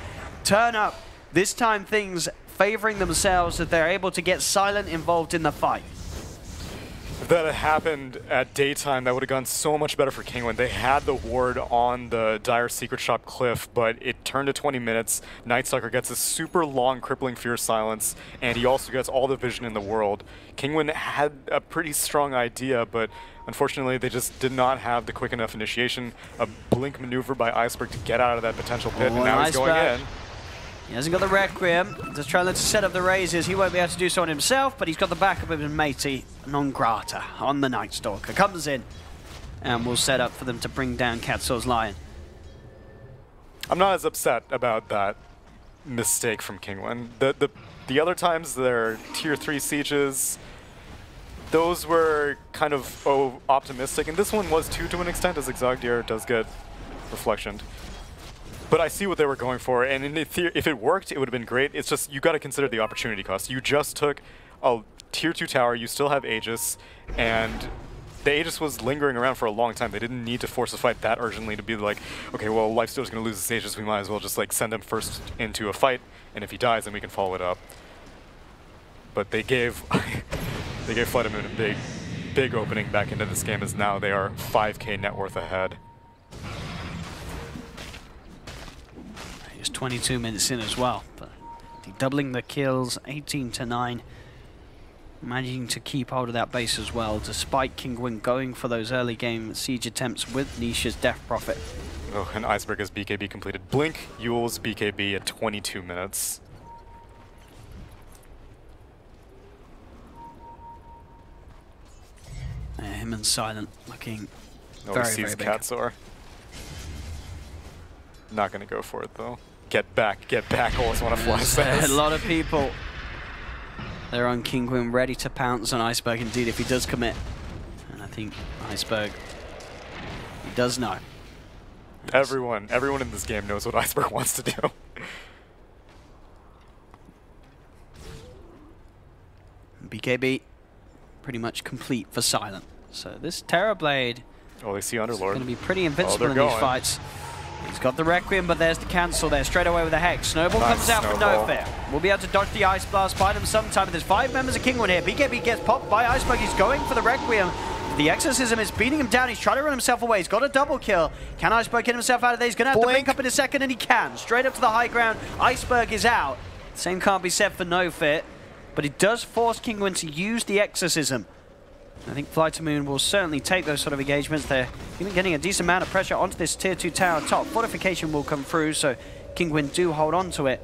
turn up. This time things favoring themselves as they're able to get Silent involved in the fight. If that had happened at daytime, that would have gone so much better for Kinguin. They had the ward on the Dire Secret Shop cliff, but it turned to 20 minutes. Nightstalker gets a super long crippling Fierce Silence, and he also gets all the vision in the world. Kinguin had a pretty strong idea, but unfortunately they just did not have the quick enough initiation. A blink maneuver by Iceberg to get out of that potential pit, and now he's going in. He hasn't got the Requiem. Just trying to set up the razors. He won't be able to do so on himself, but he's got the backup of his matey, Non-Grata, on the Nightstalker. Comes in and will set up for them to bring down Katsaw's Lion. I'm not as upset about that mistake from Kinguin. The other times, their tier 3 sieges, those were kind of optimistic, and this one was too to an extent, as Exotic Deer does get reflectioned. But I see what they were going for, and if it worked, it would have been great. It's just, you got to consider the opportunity cost. You just took a tier 2 tower, you still have Aegis, and the Aegis was lingering around for a long time. They didn't need to force a fight that urgently to be like, okay, well, Lifesteal's going to lose this Aegis, we might as well just like send him first into a fight, and if he dies, then we can follow it up. But they gave they gave FlyToMoon a big opening back into this game, as now they are 5K net worth ahead. 22 minutes in as well, but doubling the kills, 18-9, managing to keep hold of that base as well, despite Kinguin going for those early game siege attempts with Nisha's Death Prophet. Oh, and Iceberg has BKB completed. Blink Yule's BKB at 22 minutes. Him and Silent looking he very sees big. Katsor. Not going to go for it though. Get back, Always Wanna Fly says. A lot of people, they're on Kinguin, ready to pounce on Iceberg indeed if he does commit. And I think Iceberg, he does know. Everyone in this game knows what Iceberg wants to do. BKB pretty much complete for Silent. So this Terrorblade They see Underlord. is going to be pretty invincible in these fights. He's got the Requiem, but there's the cancel there, straight away with a Hex. Snowball comes out for No Fear. We'll be able to dodge the Ice Blast, find him sometime, but there's 5 members of Kinguin here. BKB gets popped by Iceberg, he's going for the Requiem. The Exorcism is beating him down, he's trying to run himself away, he's got a double kill. Can Iceberg get himself out of there? He's going to have to blink up in a second, and he can. Straight up to the high ground, Iceberg is out. Same can't be said for No Fear, but it does force Kinguin to use the Exorcism. I think FlyToMoon will certainly take those sort of engagements. They're even getting a decent amount of pressure onto this tier 2 tower top. Fortification will come through, so Kinguin do hold on to it.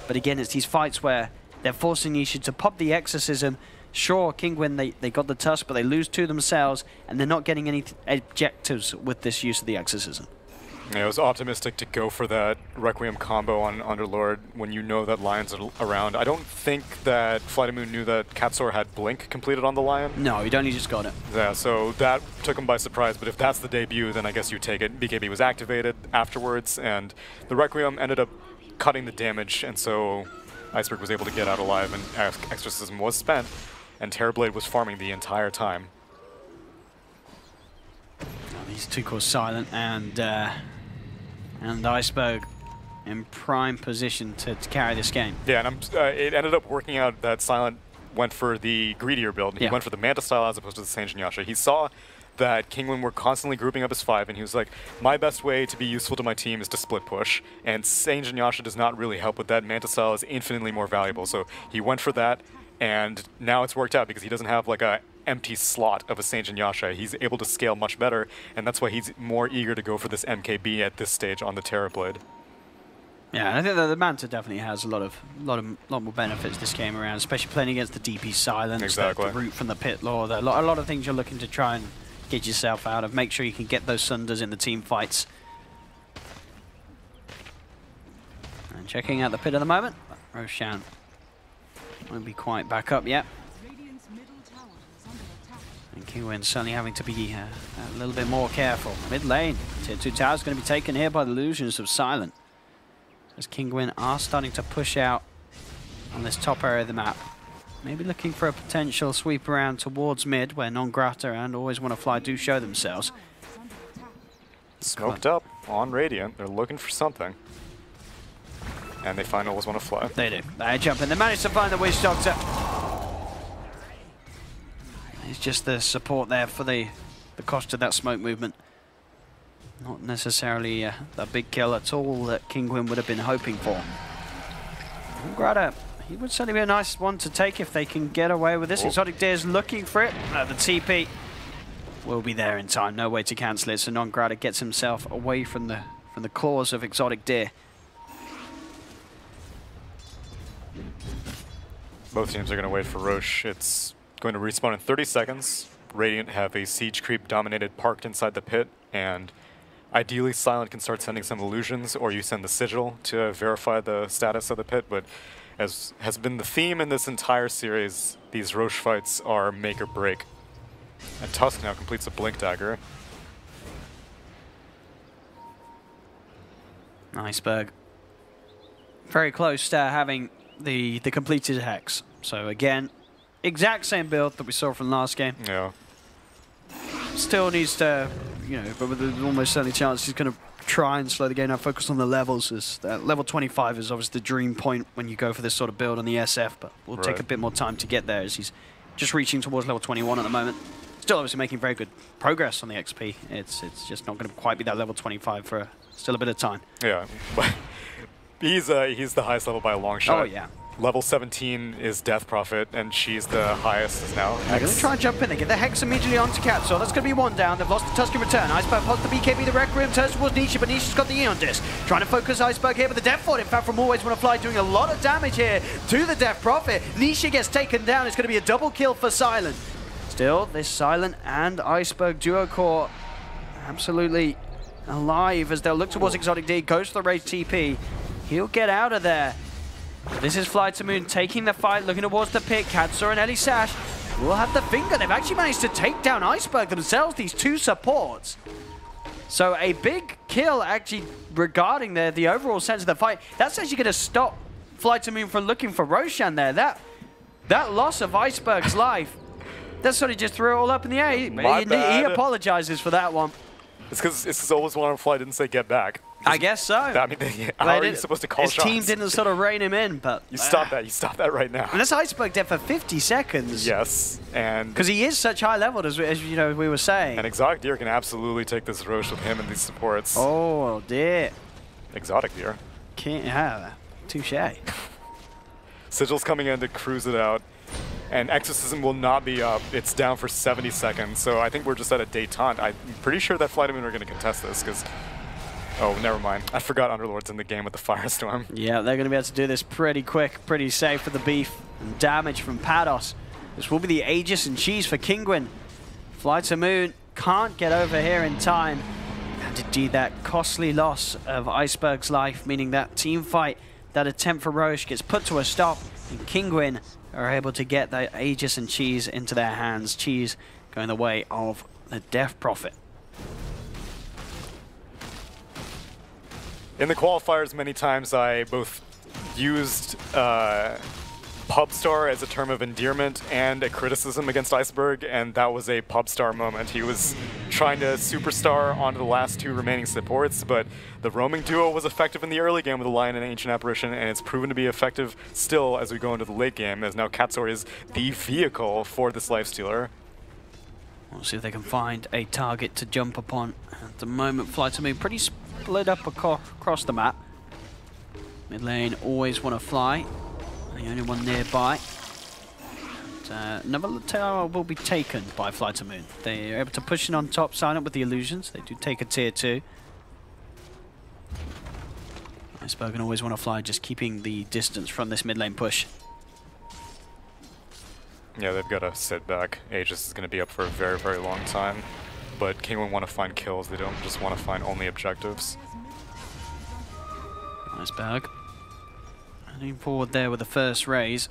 But again, it's these fights where they're forcing Nisha to pop the Exorcism. Sure, Kinguin, they got the tusk, but they lose 2 themselves, and they're not getting any objectives with this use of the Exorcism. Yeah, it was optimistic to go for that Requiem combo on Underlord when you know that Lions are around. I don't think that FlyToMoon knew that Katsor had Blink completed on the Lion. No, he'd only just got it. Yeah, so that took him by surprise, but if that's the debut, then I guess you take it. BKB was activated afterwards, and the Requiem ended up cutting the damage, and so Iceberg was able to get out alive, and Exorcism was spent, and Terrorblade was farming the entire time. These two called Silent and Iceberg in prime position to carry this game. Yeah, and it ended up working out that Silent went for the greedier build. He went for the Manta style as opposed to the Saint Yasha. He saw that Kinguin were constantly grouping up as 5, and he was like, my best way to be useful to my team is to split push, and Saint Yasha does not really help with that. Manta style is infinitely more valuable, so he went for that, and now it's worked out because he doesn't have like a empty slot of a Saint Yasha. He's able to scale much better, and that's why he's more eager to go for this MKB at this stage on the Terrorblade. Yeah, I think that the Manta definitely has a lot more benefits this game around, especially playing against the DP Silence, exactly. the route from the Pit Lord. A lot of things you're looking to try and get yourself out of. Make sure you can get those Sunders in the team fights. And checking out the pit at the moment, Roshan won't be quite back up yet. And Kinguin certainly having to be a little bit more careful. Mid lane, Tier 2 tower is going to be taken here by the illusions of Silent, as Kinguin are starting to push out on this top area of the map. Maybe looking for a potential sweep around towards mid, where Non Grata and Always Wanna Fly do show themselves. Smoked up on Radiant. They're looking for something. And they find Always Wanna Fly. They do. They jump in. They manage to find the Witch Doctor. It's just the support there for the cost of that smoke movement. Not necessarily a big kill at all that Kinguin would have been hoping for. Non Grata, he would certainly be a nice one to take if they can get away with this. Exotic Deer's looking for it. The TP will be there in time. No way to cancel it. So Non Grata gets himself away from the claws of Exotic Deer. Both teams are going to wait for Roche. It's going to respawn in 30 seconds. Radiant have a siege creep dominated parked inside the pit, and ideally Silent can start sending some illusions, or you send the sigil to verify the status of the pit, but as has been the theme in this entire series, these Roche fights are make or break. And Tusk now completes a Blink Dagger. Iceberg very close to having the completed Hex. So again, exact same build that we saw from last game. Yeah. Still needs to, but with almost certainly chance he's going to try and slow the game down, focus on the levels. As level 25 is obviously the dream point when you go for this sort of build on the SF, but we'll take a bit more time to get there as he's just reaching towards level 21 at the moment. Still obviously making very good progress on the XP. It's just not going to quite be that level 25 for still a bit of time. Yeah, but he's the highest level by a long shot. Oh yeah. Level 17 is Death Prophet, and she's the highest now. They're going to try and jump in. They get the Hex immediately onto Katsor. That's going to be one down. They've lost the Tusk in return. Iceberg pops the BKB, the Requiem, turns towards Nisha, but Nisha's got the Eon Disc. Trying to focus Iceberg here, but the Death Fort, in fact, from Always Wanna Fly, doing a lot of damage here to the Death Prophet. Nisha gets taken down. It's going to be a double kill for Silent. Still, this Silent and Iceberg duo core absolutely alive as they'll look towards Exotic D. Goes to the Rage TP. He'll get out of there. This is FlyToMoon taking the fight, looking towards the pit. Katsor and Ellie Sash will have the finger. They've actually managed to take down Iceberg themselves, these two supports. So a big kill actually regarding the overall sense of the fight. That's actually going to stop FlyToMoon from looking for Roshan there. That loss of Iceberg's life, that sort of just threw it all up in the air. He apologizes for that one. It's because Always Wanna Fly didn't say get back. I guess so. I mean, how are you supposed to call shots? His team didn't sort of rein him in, but... You stop that. You stop that right now. And that's Iceberg dead for 50 seconds. Yes, and... Because he is such high level, as we were saying. And Exotic Deer can absolutely take this Roche with him and these supports. Oh, dear. Exotic Deer. Can't have touche. Sigil's coming in to cruise it out. And Exorcism will not be up. It's down for 70 seconds, so I think we're just at a détente. I'm pretty sure that FlyToMoon are going to contest this, because... Oh, never mind. I forgot Underlord's in the game with the Firestorm. Yeah, they're going to be able to do this pretty quick, pretty safe for the beef. And damage from Pados. This will be the Aegis and Cheese for Kinguin. FlyToMoon can't get over here in time. And indeed, that costly loss of Iceberg's life, meaning that team fight, that attempt for Roche gets put to a stop, and Kinguin are able to get that Aegis and Cheese into their hands. Cheese going the way of the Death Prophet. In the qualifiers, many times I both used pub star as a term of endearment and a criticism against Iceberg, and that was a pub star moment. He was trying to superstar onto the last two remaining supports, but the roaming duo was effective in the early game with the Lion and Ancient Apparition, and it's proven to be effective still as we go into the late game, as now Katsor is the vehicle for this Lifestealer. We'll see if they can find a target to jump upon. At the moment, FlyToMoon pretty split up across the map. Mid lane always want to fly. The only one nearby. Another tower will be taken by FlyToMoon. They are able to push in on top, Silent with the illusions. They do take a tier 2. Iceberg can always want to fly, just keeping the distance from this mid lane push. Yeah, they've got to sit back. Aegis is going to be up for a very, very long time. But Kinguin want to find kills. They don't just want to find only objectives. Iceberg heading forward there with the first raise.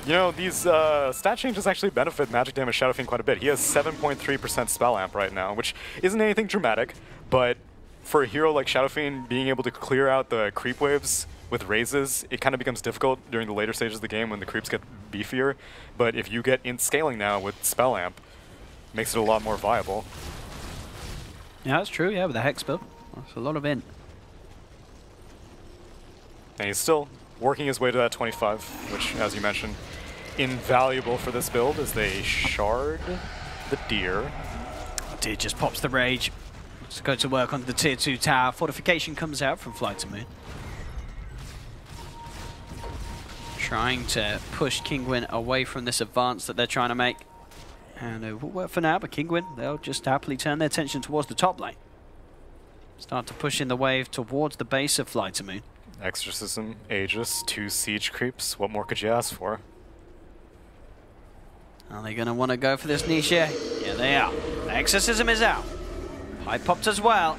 You know, these stat changes actually benefit Magic Damage Shadow Fiend quite a bit. He has 7.3% spell amp right now, which isn't anything dramatic, but for a hero like Shadow Fiend, being able to clear out the creep waves with raises, it kind of becomes difficult during the later stages of the game when the creeps get beefier. But if you get int scaling now with spell amp, it makes it a lot more viable. Yeah, that's true, yeah, with the Hex build. That's a lot of int. And he's still working his way to that 25, which, as you mentioned, invaluable for this build as they shard the deer. Deer just pops the rage. Let's go to work on the tier 2 tower. Fortification comes out from FlyToMoon. Trying to push Kinguin away from this advance that they're trying to make. And it will work for now, but Kinguin, they'll just happily turn their attention towards the top lane. Start to push in the wave towards the base of FlyToMoon. Exorcism, Aegis, 2 siege creeps. What more could you ask for? Are they going to want to go for this niche? Yeah, they are. The Exorcism is out. High popped as well.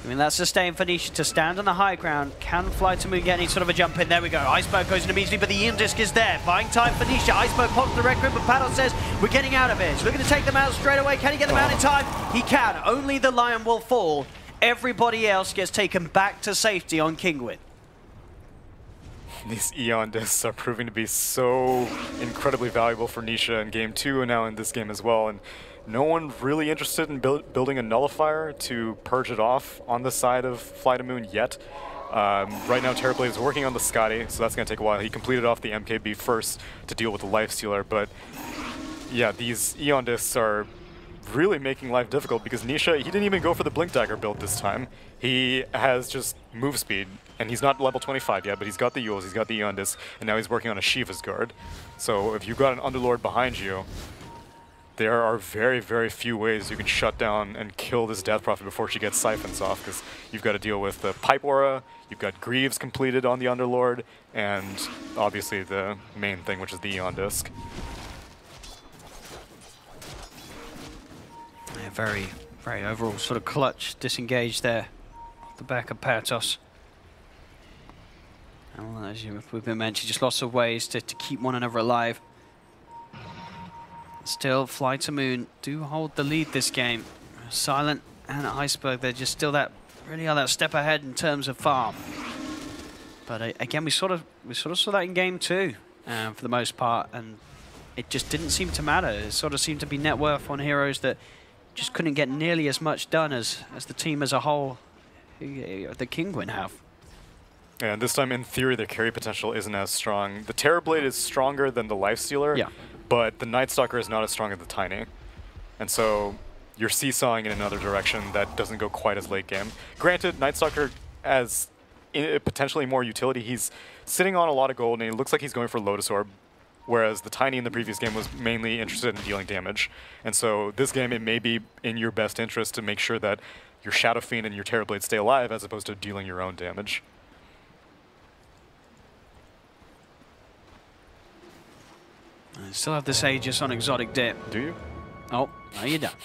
I mean, that's sustained for Nisha to stand on the high ground. Can FlyToMoon get any sort of a jump in? There we go. Iceberg goes in immediately, but the Ion Disc is there. Buying time for Nisha. Iceberg pops the red grip, but Paddle says, we're getting out of it. He's looking to take them out straight away. Can he get them out in time? He can. Only the Lion will fall. Everybody else gets taken back to safety on Kinguin. These Eon Discs are proving to be so incredibly valuable for Nisha in Game 2 and now in this game as well. And no one really interested in building a nullifier to purge it off on the side of FlyToMoon yet. Right now, Terrorblade is working on the Scotty, so that's going to take a while. He completed off the MKB first to deal with the Lifestealer, but yeah, these Eon Discs are really making life difficult because Nisha, he didn't even go for the Blink Dagger build this time. He has just move speed, and he's not level 25 yet, but he's got the Yules, he's got the Eon Disc, and now he's working on a Shiva's Guard. So if you've got an Underlord behind you, there are very, very few ways you can shut down and kill this Death Prophet before she gets siphons off, because you've got to deal with the Pipe Aura, you've got Greaves completed on the Underlord, and obviously the main thing, which is the Eon Disc. Yeah, very, very overall sort of clutch disengage there off the back of Patos. And well, as we've been mentioned, just lots of ways to keep one another alive. Still, FlyToMoon do hold the lead this game. Silent and Iceberg, they're just still really are that step ahead in terms of farm. But again, we sort of saw that in Game 2 for the most part, and it just didn't seem to matter. It sort of seemed to be net worth on heroes that just couldn't get nearly as much done as the team as a whole, the Kinguin have. And this time, in theory, their carry potential isn't as strong. The Terrorblade is stronger than the Lifestealer. Yeah. But the Night Stalker is not as strong as the Tiny. And so you're seesawing in another direction that doesn't go quite as late game. Granted, Night Stalker has potentially more utility. He's sitting on a lot of gold, and he looks like he's going for Lotus Orb, whereas the Tiny in the previous game was mainly interested in dealing damage. And so this game, it may be in your best interest to make sure that your Shadow Fiend and your Terrorblade stay alive as opposed to dealing your own damage. I still have this Aegis on Exotic Dip. Do you? Oh, No, you don't.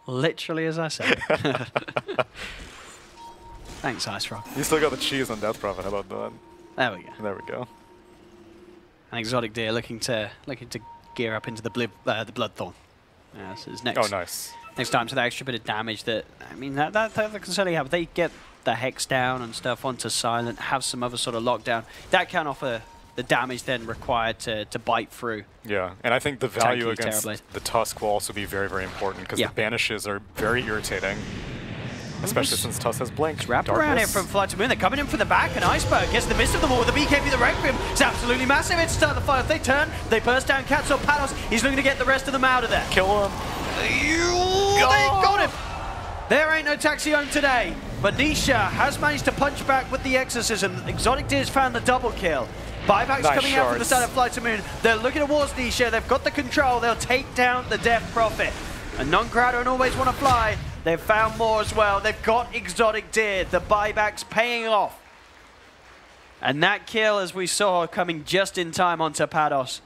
Literally as I said. Thanks, Ice Rock. You still got the cheese on Death Prophet. How about that? There we go. There we go. An Exotic Deer looking to gear up into the Bloodthorn. This is next. Oh, nice. Next time, so that extra bit of damage that, I mean, that can certainly help. They get the Hex down and stuff onto Silent, have some other sort of lockdown. That can offer the damage then required to bite through. Yeah, and I think the value Tanky against Terrorblade. the Tusk will also be very, very important because Yeah. the banishes are very irritating. Especially since Tusk has Blink. Wrap around here from FlyToMoon. They're coming in from the back, and Iceberg gets the midst of them all with the BKB, the Requiem. It's absolutely massive. It's start the fight. If they turn, they burst down Cats or Panos. He's looking to get the rest of them out of there. Kill him. They got him. There ain't no Taxion today, but Nisha has managed to punch back with the Exorcism. Exotic Deer's found the double kill. Buybacks Nice coming out from the side of FlyToMoon. They're looking towards Nisha. They've got the control. They'll take down the Death Prophet. And non-Crowder and Always Want to Fly. They've found more as well. They've got Exotic Deer. The buybacks paying off. And that kill, as we saw, coming just in time onto Pados.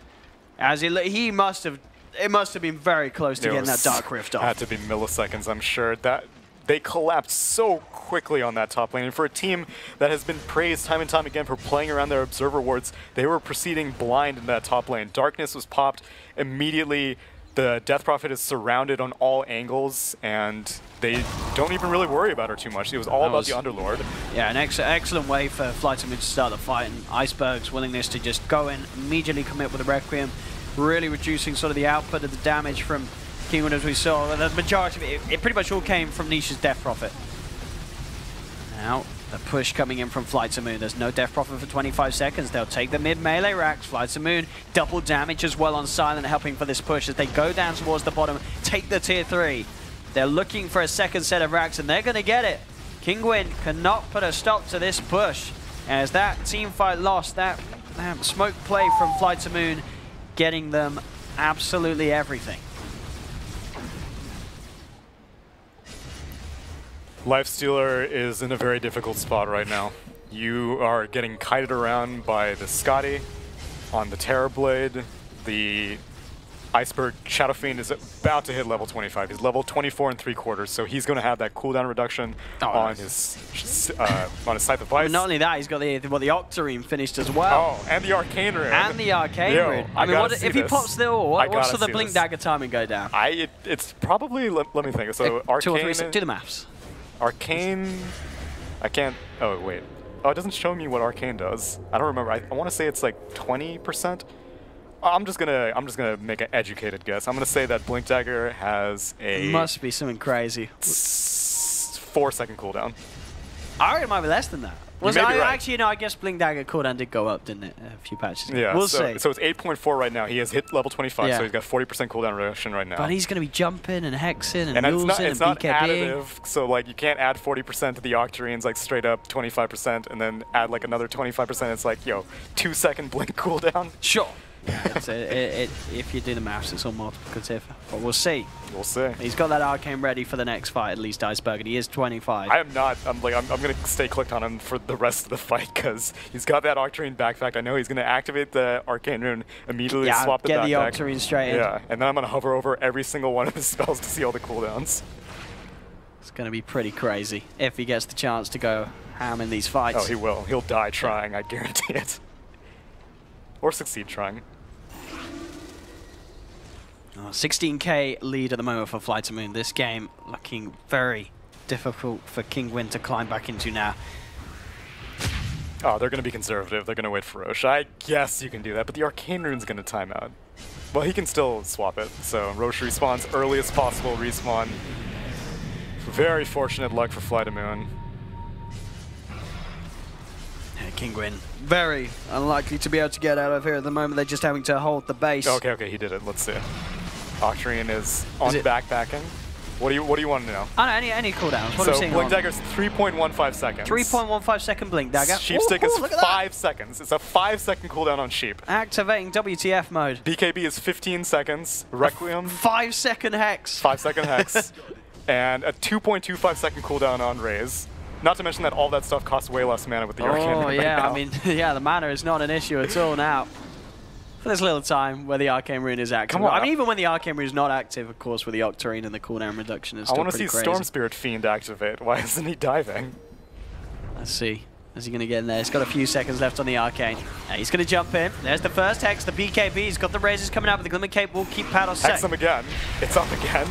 As he must have, it must have been very close to getting that Dark Rift off. Had to be milliseconds, I'm sure. That they collapsed so quickly on that top lane. And for a team that has been praised time and time again for playing around their Observer wards, they were proceeding blind in that top lane. Darkness was popped immediately. The Death Prophet is surrounded on all angles, and they don't even really worry about her too much. It was all about the Underlord. Yeah, an excellent way for FlyToMoon to start the fight, and Iceberg's willingness to just go in, immediately commit with a Requiem, really reducing sort of the output of the damage from Kinguin, as we saw. The majority of it pretty much all came from Nisha's Death Prophet. Now, the push coming in from FlyToMoon. There's no Death Prophet for 25 seconds. They'll take the mid-melee racks. FlyToMoon, double damage as well on Silent, helping for this push as they go down towards the bottom, take the tier 3. They're looking for a second set of racks, and they're going to get it. Kinguin cannot put a stop to this push, as that team fight lost, that smoke play from FlyToMoon, getting them absolutely everything. Lifestealer is in a very difficult spot right now. You are getting kited around by the Scotty on the Terrorblade. The Iceberg Shadow Fiend is about to hit level 25. He's level 24 and 3/4, so he's going to have that cooldown reduction on his Scythe of Ice. Not only that, he's got the Octarine finished as well. Oh, and the Arcane Rune. And the Arcane Rune. I mean, if he pops the ore, what's the Blink Dagger timing go down? It's probably, let me think. So 2 or 3, Arcane. do the maths. Arcane, I can't, oh wait. Oh, it doesn't show me what Arcane does. I don't remember. I want to say it's like 20%. I'm just gonna make an educated guess. I'm gonna say that Blink Dagger has a must be something crazy. 4-second cooldown. I reckon it might be less than that. Was right. Actually, no, I guess Blink Dagger cooldown did go up, didn't it? A few patches. Yeah, we'll see. So it's 8.4 right now. He has hit level 25, so he's got 40% cooldown reduction right now. But he's going to be jumping and hexing and it's not BKB. Additive, so like you can't add 40% to the Octarines like straight up 25% and then add like another 25%. It's like, 2-second blink cooldown. Sure. If you do the maths, it's all multiplicative. But we'll see. We'll see. He's got that Arcane ready for the next fight, at least Iceberg, and he is 25. I am not. I'm going to stay clicked on him for the rest of the fight because he's got that Octarine backpack. I know he's going to activate the Arcane Rune, immediately swap the backpack. Get the Octarine straight in. Yeah, and then I'm going to hover over every single one of his spells to see all the cooldowns. It's going to be pretty crazy if he gets the chance to go ham in these fights. Oh, he will. He'll die trying, I guarantee it. Or succeed trying. 16k lead at the moment for FlyToMoon. This game looking very difficult for Kinguin to climb back into now. Oh, they're going to be conservative. They're going to wait for Roche. I guess you can do that, but the Arcane Rune's going to time out. Well, he can still swap it. So Roche respawns early as possible, respawn. Very fortunate luck for FlyToMoon. Kinguin, very unlikely to be able to get out of here at the moment. They're just having to hold the base. Okay, he did it. Let's see. Octarine is on backpacking. What do you want to know? I don't know, any cooldowns. What are we seeing? Blink Dagger's 3.15 seconds. 3.15 second Blink Dagger. Sheep Stick is 5 seconds. It's a 5-second cooldown on Sheep. Activating WTF mode. BKB is 15 seconds. Requiem. 5-second Hex. 5-second Hex. And a 2.25 second cooldown on Raze. Not to mention that all that stuff costs way less mana with the Arcane Rune right now. I mean, the mana is not an issue at all now. for this little time where the Arcane Rune is active. Come on. I mean, even when the Arcane Rune is not active, of course, with the Octarine and the cooldown reduction is still pretty crazy. I want to see Storm Spirit Fiend activate. Why isn't he diving? Let's see. Is he going to get in there? He's got a few seconds left on the Arcane. He's going to jump in. There's the first Hex, the BKB. He's got the razors coming out, but the Glimmer Cape will keep Pados safe. Hex him again. It's up again.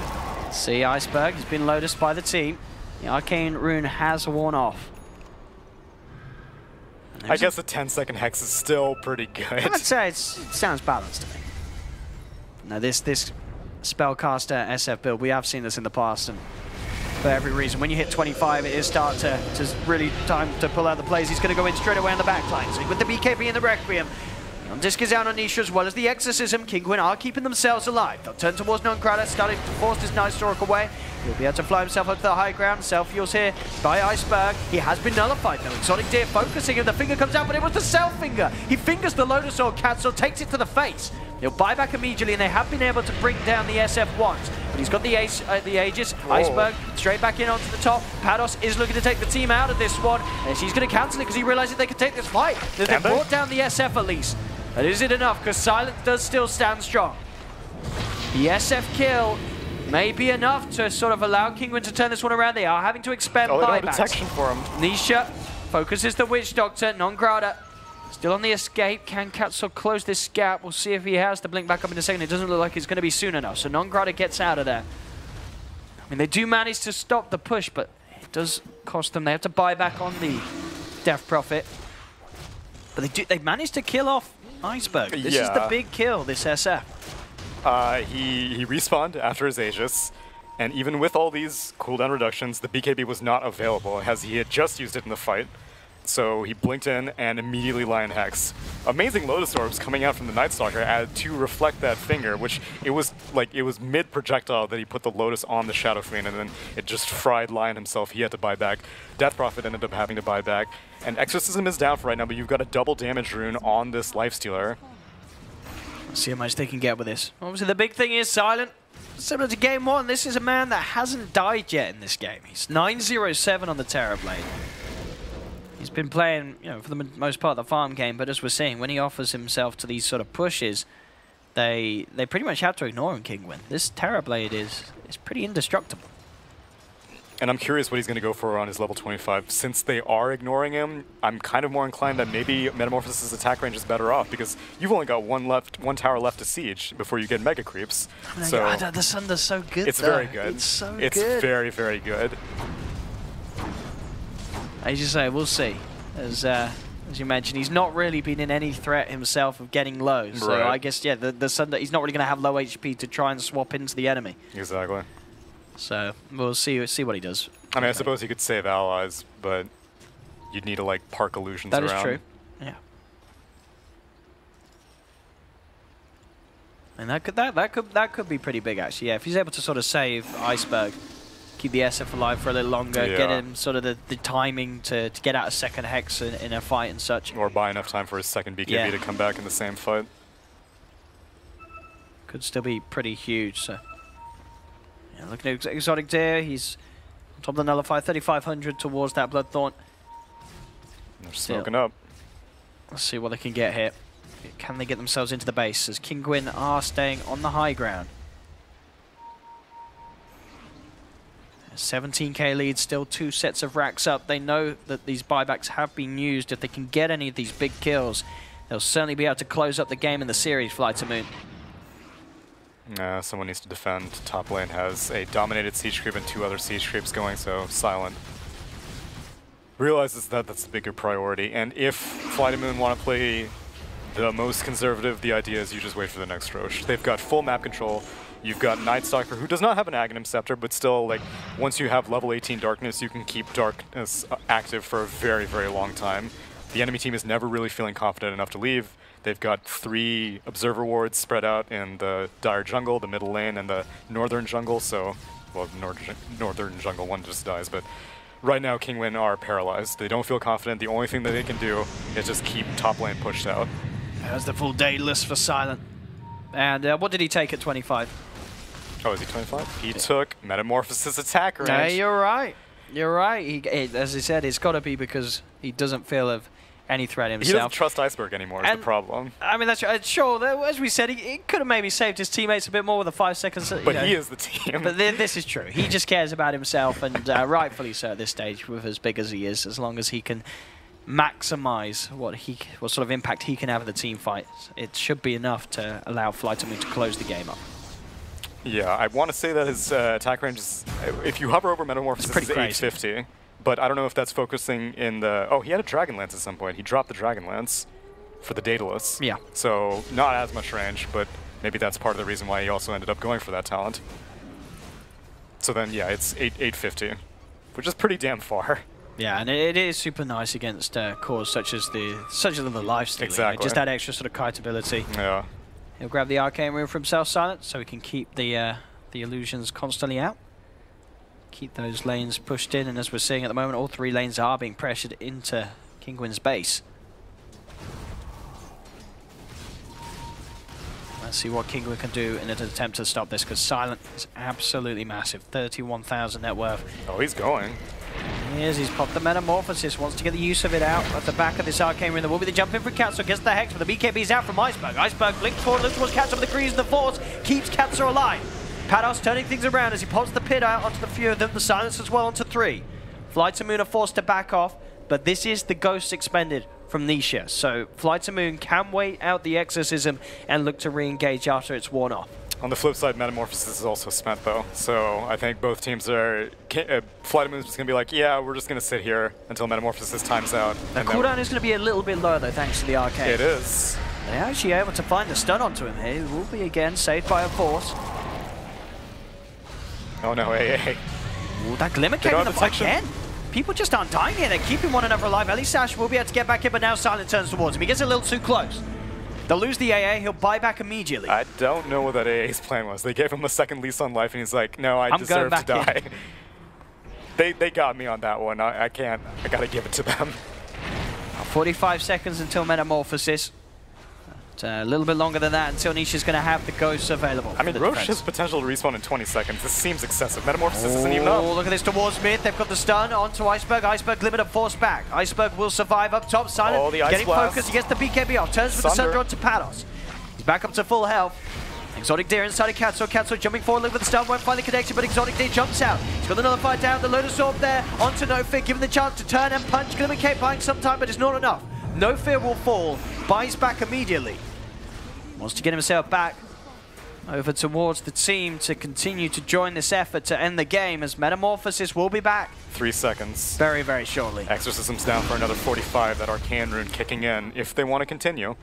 See, Iceberg has been loaded by the team. The Arcane Rune has worn off. I guess a 10-second Hex is still pretty good. I'd say it sounds balanced to me. Now, this Spellcaster SF build, we have seen this in the past, and for every reason, when you hit 25, it is start to really time to pull out the plays. He's going to go in straight away on the backline. So with the BKB and the Requiem, Disc is out on Nisha as well as the Exorcism. Kinguin are keeping themselves alive. They'll turn towards Non-Crowder, starting to force this Night Stalker away. He'll be able to fly himself up to the high ground. Self-fuels here by Iceberg. He has been nullified though. Exotic Deer focusing and the finger comes out, but it was the self-finger. He fingers the Lotus Sword cancel, takes it to the face. He'll buy back immediately, and they have been able to bring down the SF once. But he's got the Aegis. Whoa. Iceberg straight back in onto the top. Pados is looking to take the team out of this one. And she's going to cancel it because he realizes they can take this fight. They've brought down the SF at least. But is it enough? Because Silence does still stand strong. The SF kill may be enough to sort of allow Kinguin to turn this one around. They are having to expend buybacks. Protection for him. Nisha focuses the Witch Doctor. Non-Crowder still on the escape. Can Katsu close this gap? We'll see if he has to blink back up in a second. It doesn't look like it's going to be soon enough. So Non-Crowder gets out of there. I mean, they do manage to stop the push, but it does cost them. They have to buy back on the Death Prophet. But they managed to kill off Iceberg. This is the big kill, this SF. He respawned after his Aegis, and even with all these cooldown reductions, the BKB was not available as he had just used it in the fight. So he blinked in and immediately Lion Hex. Amazing Lotus Orbs coming out from the Night Stalker added to reflect that finger, which it was mid-projectile that he put the Lotus on the Shadow Fiend, and then it just fried Lion himself. He had to buy back. Death Prophet ended up having to buy back. And Exorcism is down for right now, but you've got a double damage rune on this Lifestealer. Let's see how much they can get with this. Obviously the big thing is Silent. Similar to game one, this is a man that hasn't died yet in this game. He's 907 on the Terrorblade. He's been playing, for the most part, the farm game, but as we're seeing, when he offers himself to these sort of pushes, they pretty much have to ignore him, Kinguin. This Terrorblade is pretty indestructible. And I'm curious what he's going to go for on his level 25. Since they are ignoring him, I'm kind of more inclined that maybe Metamorphosis' attack range is better off, because you've only got one tower left to siege before you get Mega Creeps. So the Sunder's so good. It's very good. It's so good. It's very, very good. As you say, we'll see. As you mentioned, he's not really been in any threat himself of getting low. So right. I guess, yeah, the Sunder, he's not really going to have low HP to try and swap into the enemy. Exactly. So we'll see what he does. I mean, I suppose he could save allies, but you'd need to park illusions around. That is true. Yeah. And that could be pretty big actually. Yeah, if he's able to sort of save Iceberg, keep the SF alive for a little longer, get him sort of the timing to get out a second Hex in a fight and such. Or buy enough time for his second BKB to come back in the same fight. Could still be pretty huge. So. Yeah, looking at Exotic Deer, he's on top of the Nullify, 3,500 towards that Bloodthorn. They're smoking up. Let's see what they can get here. Can they get themselves into the base as Kinguin are staying on the high ground? 17k lead, still 2 sets of racks up. They know that these buybacks have been used. If they can get any of these big kills, they'll certainly be able to close up the game in the series, FlyToMoon. Someone needs to defend. Top lane has a dominated siege creep and 2 other siege creeps going, so Silent realizes that that's the bigger priority. And if FlyToMoon want to play the most conservative, the idea is you just wait for the next Roche. They've got full map control. You've got Night Stalker, who does not have an Aghanim Scepter, but still, once you have level 18 Darkness, you can keep Darkness active for a very, very long time. The enemy team is never really feeling confident enough to leave. They've got 3 Observer Wards spread out in the Dire Jungle, the middle lane, and the Northern Jungle, so, well, Northern Jungle, one just dies, but right now Kinguin are paralyzed. They don't feel confident. The only thing that they can do is just keep top lane pushed out. There's the full day list for Silent. And what did he take at 25? Oh, is he 25? He took Metamorphosis attack range. Yeah, you're right. You're right. As I said, it's got to be because he doesn't feel of any threat He himself. doesn't trust Iceberg anymore is the problem. I mean, that's sure. As we said, he could have maybe saved his teammates a bit more with the 5 seconds. But he is the team. But this is true. He just cares about himself, and rightfully so at this stage, with as big as he is, as long as he can maximize what sort of impact he can have in the team fight. It should be enough to allow FlyToMoon to close the game up. Yeah, I want to say that his attack range is, if you hover over Metamorphosis, it's 850. But I don't know if that's focusing in the... Oh, he had a Dragon Lance at some point. He dropped the Dragon Lance for the Daedalus. Yeah. So not as much range, but maybe that's part of the reason why he also ended up going for that talent. So then, yeah, it's 850, which is pretty damn far. Yeah, and it is super nice against cores such as the lifesteal. Exactly. Just that extra sort of kite ability. Yeah. He'll grab the Arcane Rune for himself, Silent, so he can keep the illusions constantly out. Keep those lanes pushed in, and as we're seeing at the moment, all 3 lanes are being pressured into Kinguin's base. Let's see what Kinguin can do in an attempt to stop this, because Silent is absolutely massive. 31,000 net worth. Oh, he's going. He's popped the Metamorphosis, wants to get the use of it out at the back of this Arcane Rune. There will be the jump in for Katsu, gets the Hex, but the BKB's out from Iceberg. Iceberg blinks forward, looks towards Katsu, but the Grease and the Force keeps Katsu alive. Pados turning things around as he pops the pit out onto the few of them, the Silence as well onto 3. FlyToMoon are forced to back off, but this is the Ghost expended from Nisha, so FlyToMoon can wait out the Exorcism and look to re-engage after it's worn off. On the flip side, Metamorphosis is also spent, though, so I think both teams are... FlyToMoon's just going to be like, yeah, we're just going to sit here until Metamorphosis times out. The cooldown is going to be a little bit low, though, thanks to the Arcane. It is. They're actually able to find a stun onto him here. He will be, again, saved by a Force. Oh no, AA. Ooh, that Glimmer came in the fight again. People just aren't dying here. They're keeping one another alive. Elisash will be able to get back in, but now Silent turns towards him. He gets a little too close. They'll lose the AA. He'll buy back immediately. I don't know what that AA's plan was. They gave him a second lease on life, and he's like, no, I deserve to die. They got me on that one. I can't. I got to give it to them. 45 seconds until Metamorphosis. A little bit longer than that until Nisha's going to have the Ghosts available. I mean, Roche has potential to respawn in 20 seconds. This seems excessive. Metamorphosis isn't even up. Oh, look at this towards mid. They've got the stun onto Iceberg. Iceberg limited force back. Iceberg will survive up top. Silent getting focused. He gets the BKB off. Turns with the Sunder onto Pados. He's back up to full health. Exotic Deer inside of Katsu. Katsu jumping forward, looking for the stun. Won't find the connection, but Exotic Deer jumps out. He's got another fight down. The Lotus Orb there onto No Fear, given the chance to turn and punch. Glimmer Cape buying some time, but it's not enough. No Fear will fall. Buys back immediately. Wants to get himself back over towards the team to continue to join this effort to end the game, as Metamorphosis will be back. 3 seconds. Very, very shortly. Exorcism's down for another 45. That Arcane Rune kicking in if they want to continue.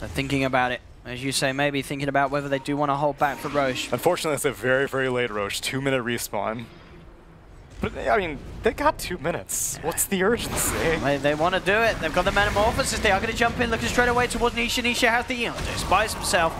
They're thinking about it. As you say, maybe thinking about whether they do want to hold back for Roche. Unfortunately, it's a very, very late Roche. 2-minute respawn. But, I mean, they got 2 minutes. What's the urgency? They want to do it. They've got the Metamorphosis. They are going to jump in, looking straight away towards Nisha. Nisha has the Eon. Spies himself.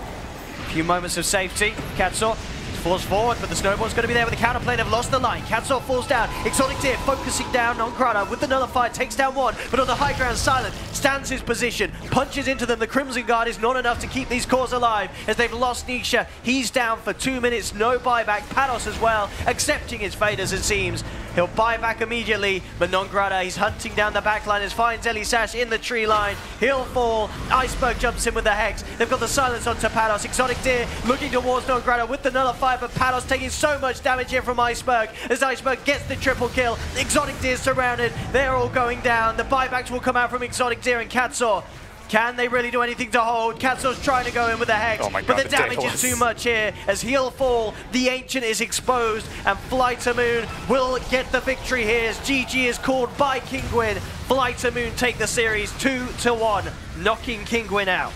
A few moments of safety. Katsu falls forward, but the Snowball's going to be there with the counterplay. They've lost the line. Katsu falls down. Exotic Deer focusing down on Grana with the nullifier. Takes down one, but on the high ground, Silent stands his position. Punches into them. The Crimson Guard is not enough to keep these cores alive as they've lost Nisha. He's down for 2 minutes. No buyback. Pados as well, accepting his fate as it seems. He'll buy back immediately, but Non-Grata, he's hunting down the backline as finds Elisash in the tree line. He'll fall. Iceberg jumps in with the Hex. They've got the Silence onto Pados. Exotic Deer looking towards Non-Grata with the nullifier, but Pados taking so much damage here from Iceberg as Iceberg gets the triple kill. Exotic Deer surrounded. They're all going down. The buybacks will come out from Exotic Deer and Katsu. Can they really do anything to hold? Katsu's trying to go in with a Hex, but the damage is too much here as he'll fall. The Ancient is exposed, and FlyToMoon will get the victory here as GG is called by Kinguin. FlyToMoon take the series 2-1, knocking Kinguin out.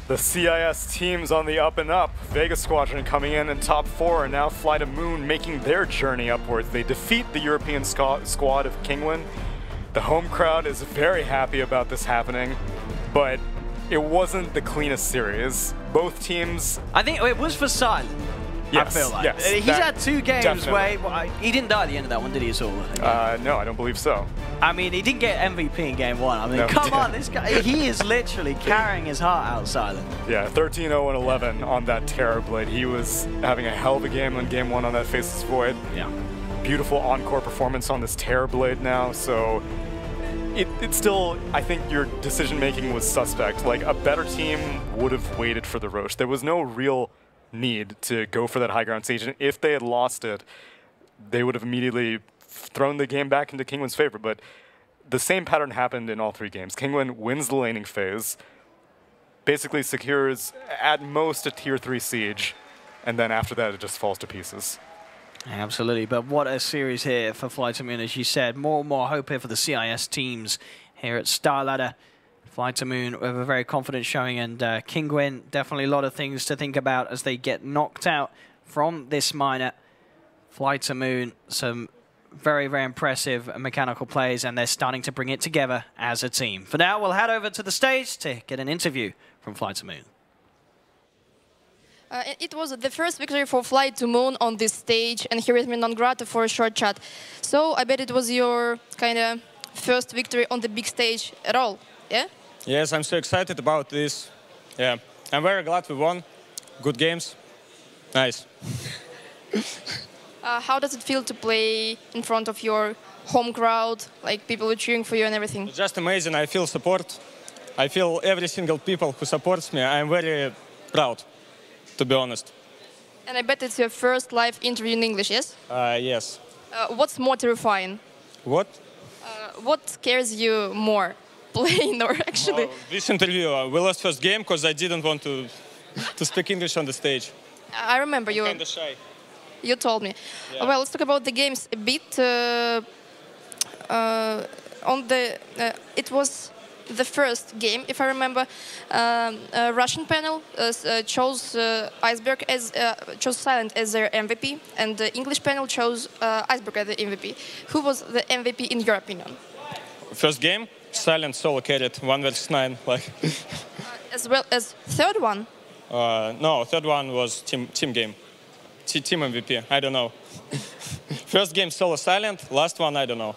The CIS team's on the up and up. Vega Squadron coming in top 4, and now FlyToMoon making their journey upwards. They defeat the European squad of Kinguin. The home crowd is very happy about this happening, but it wasn't the cleanest series. Both teams... I think it was for Silent. Yes, I feel like. yes, He's had 2 games definitely. where he didn't die at the end of that one, did he, at all? No, I don't believe so. I mean, he didn't get MVP in game 1. I mean, No, come on, this guy, he is literally carrying his heart out, Silent. Yeah, 13-0-11 on that Terror Blade. He was having a hell of a game on game 1 on that Faceless Void. Yeah. beautiful encore performance on this Terrorblade now, so it's still, I think your decision-making was suspect. Like, a better team would have waited for the Roche. There was no real need to go for that high ground stage, and if they had lost it, they would have immediately thrown the game back into Kinguin's favor, but the same pattern happened in all 3 games. Kinguin wins the laning phase, basically secures at most a tier 3 siege, and then after that it just falls to pieces. Absolutely, but what a series here for FlyToMoon, as you said. More and more hope here for the CIS teams here at Star Ladder. FlyToMoon with a very confident showing, and Kinguin, definitely a lot of things to think about as they get knocked out from this minor. FlyToMoon, some very, very impressive mechanical plays, and they're starting to bring it together as a team. For now, we'll head over to the stage to get an interview from FlyToMoon. It was the first victory for FlyToMoon on this stage, and here with me Nongrata for a short chat. So I bet it was your kind of first victory on the big stage at all, yeah? Yes, I'm so excited about this. Yeah, I'm very glad we won. Good games. Nice. How does it feel to play in front of your home crowd, like people were cheering for you and everything? It's just amazing. I feel support. I feel every single people who supports me. I'm very proud, to be honest. And I bet it's your first live interview in English, yes? Yes. What's more terrifying? What? What scares you more, playing or actually? This interview, we lost first game because I didn't want to speak English on the stage. I remember you. Kind of shy. You told me. Yeah. Well, let's talk about the games a bit. It was the first game, if I remember. Russian panel chose Iceberg chose Silent as their MVP, and the English panel chose Iceberg as the MVP. Who was the MVP in your opinion? First game, Silent solo carried 1 versus 9. Like. As well as third one. No, third one was team game. Team MVP, I don't know. First game solo Silent, last one I don't know.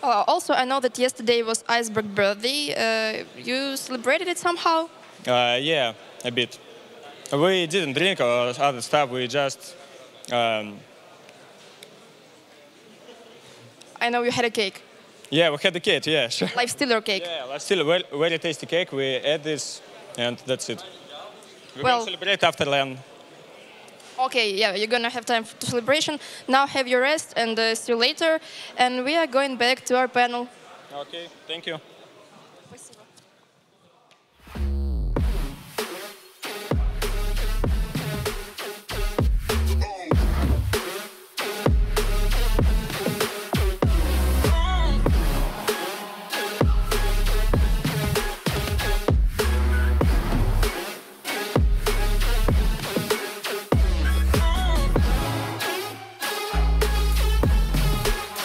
Also, I know that yesterday was Iceberg birthday. You celebrated it somehow? Yeah, a bit. We didn't drink or other stuff, we just... I know you had a cake. Yeah, we had a cake, yeah, sure. Life Stealer cake. Yeah, Life Stealer, very tasty cake. We ate this, and that's it. We're Well, going to celebrate after LAN. Okay, yeah, you're gonna have time to celebration. Now have your rest and see you later. And we are going back to our panel. Okay, thank you.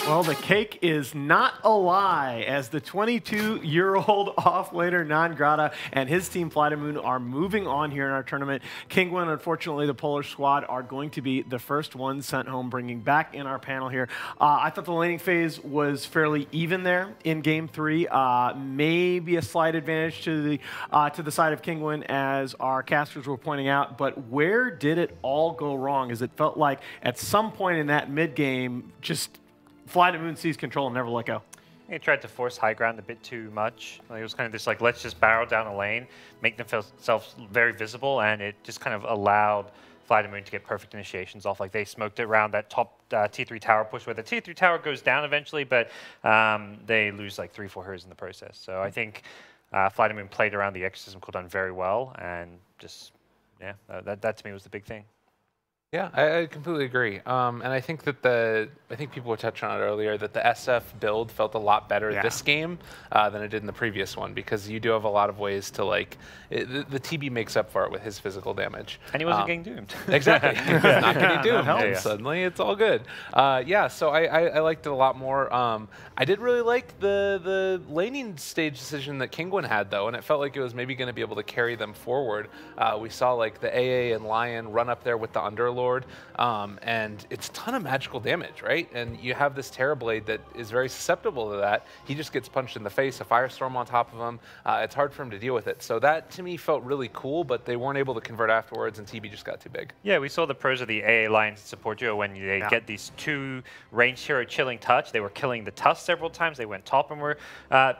Well, the cake is not a lie, as the 22-year-old offlaner Nongrata and his team FlyToMoon are moving on here in our tournament. Kinguin, unfortunately, the Polish squad are going to be the first ones sent home, bringing back in our panel here. I thought the laning phase was fairly even there in Game 3. Maybe a slight advantage to the side of Kinguin, as our casters were pointing out. But where did it all go wrong? As it felt like at some point in that mid-game, just FlyToMoon seized control and never let go. He tried to force high ground a bit too much. Like, it was kind of this, like, let's just barrel down a lane, make themselves very visible, and it just kind of allowed FlyToMoon to get perfect initiations off. Like, they smoked it around that top T3 tower push, where the T3 tower goes down eventually, but they lose like 3-4 hers in the process. So I think FlyToMoon played around the exorcism cooldown very well, and just, yeah, that to me was the big thing. Yeah, I completely agree. And I think that I think people were touching on it earlier, that the SF build felt a lot better this game than it did in the previous one, because you do have a lot of ways to, like, the TB makes up for it with his physical damage. And he wasn't getting doomed. Exactly. He was not getting doomed. Yeah. Suddenly it's all good. Yeah, so I liked it a lot more. I did really like the laning stage decision that Kinguin had, though, and it felt like it was maybe going to be able to carry them forward. We saw, like, the AA and Lion run up there with the Underlord Underlord, and it's a ton of magical damage, right? And you have this Terrorblade that is very susceptible to that. He just gets punched in the face, a Firestorm on top of him. It's hard for him to deal with it. So that, to me, felt really cool, but they weren't able to convert afterwards, and TB just got too big. Yeah, we saw the pros of the AA Lions support duo when they get these 2 ranged hero chilling touch. They were killing the Tusk several times. They went top and were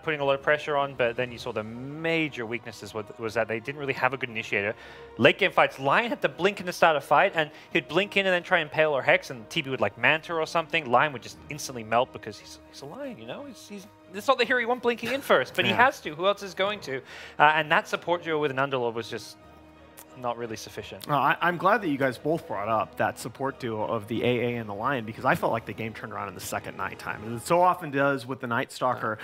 putting a lot of pressure on, but then you saw the major weaknesses was that they didn't really have a good initiator. Late game fights, Lion had to blink in the start of fight, and he'd blink in and then try and Impale or Hex, and TB would like Manta or something. Lion would just instantly melt because he's a Lion, you know? It's not the hero you want blinking in first, but he has to. Who else is going to? And that support duo with an Underlord was just not really sufficient. I'm glad that you guys both brought up that support duo of the AA and the Lion, because I felt like the game turned around in the second night time. And it so often does with the Night Stalker.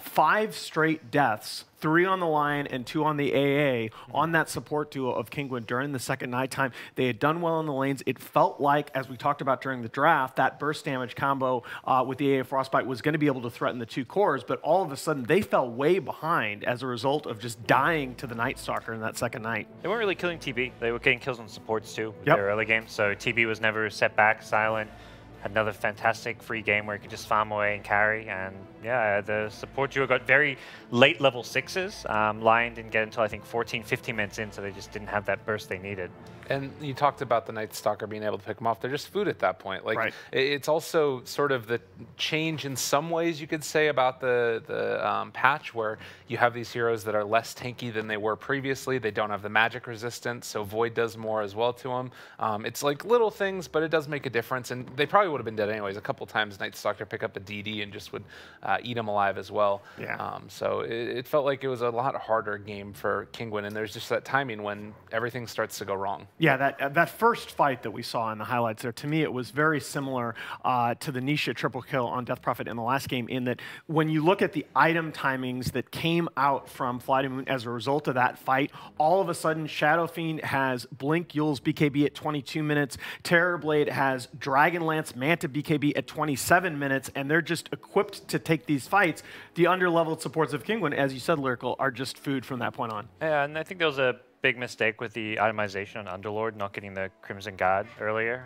5 straight deaths, 3 on the Lion and 2 on the AA on that support duo of Kinguin during the second night time. They had done well in the lanes. It felt like, as we talked about during the draft, that burst damage combo with the AA Frostbite was going to be able to threaten the 2 cores, but all of a sudden they fell way behind as a result of just dying to the Night Stalker in that second night. They weren't really killing TB. They were getting kills on supports too with their early game. So TB was never set back, silent. Had another fantastic free game where he could just farm away and carry. And yeah, the support duo got very late level 6s. Lion didn't get until I think 14, 15 minutes in, so they just didn't have that burst they needed. And you talked about the Night Stalker being able to pick them off. They're just food at that point. Like it's also sort of the change in some ways you could say about the patch, where you have these heroes that are less tanky than they were previously. They don't have the magic resistance, so Void does more as well to them. It's like little things, but it does make a difference. And they probably would have been dead anyways. A couple times Night Stalker pick up a DD and just would eat them alive as well. Yeah. So it felt like it was a lot harder game for Kinguin, and there's just that timing when everything starts to go wrong. Yeah, that first fight that we saw in the highlights there, to me, it was very similar to the Nisha triple kill on Death Prophet in the last game, in that when you look at the item timings that came out from FlyToMoon as a result of that fight, all of a sudden Shadow Fiend has Blink Yule's BKB at 22 minutes, Terrorblade has Dragonlance Manta BKB at 27 minutes, and they're just equipped to take these fights. The underleveled supports of Kinguin, as you said, Lyrical, are just food from that point on. Yeah, and I think there was a big mistake with the itemization on Underlord, not getting the Crimson Guard earlier.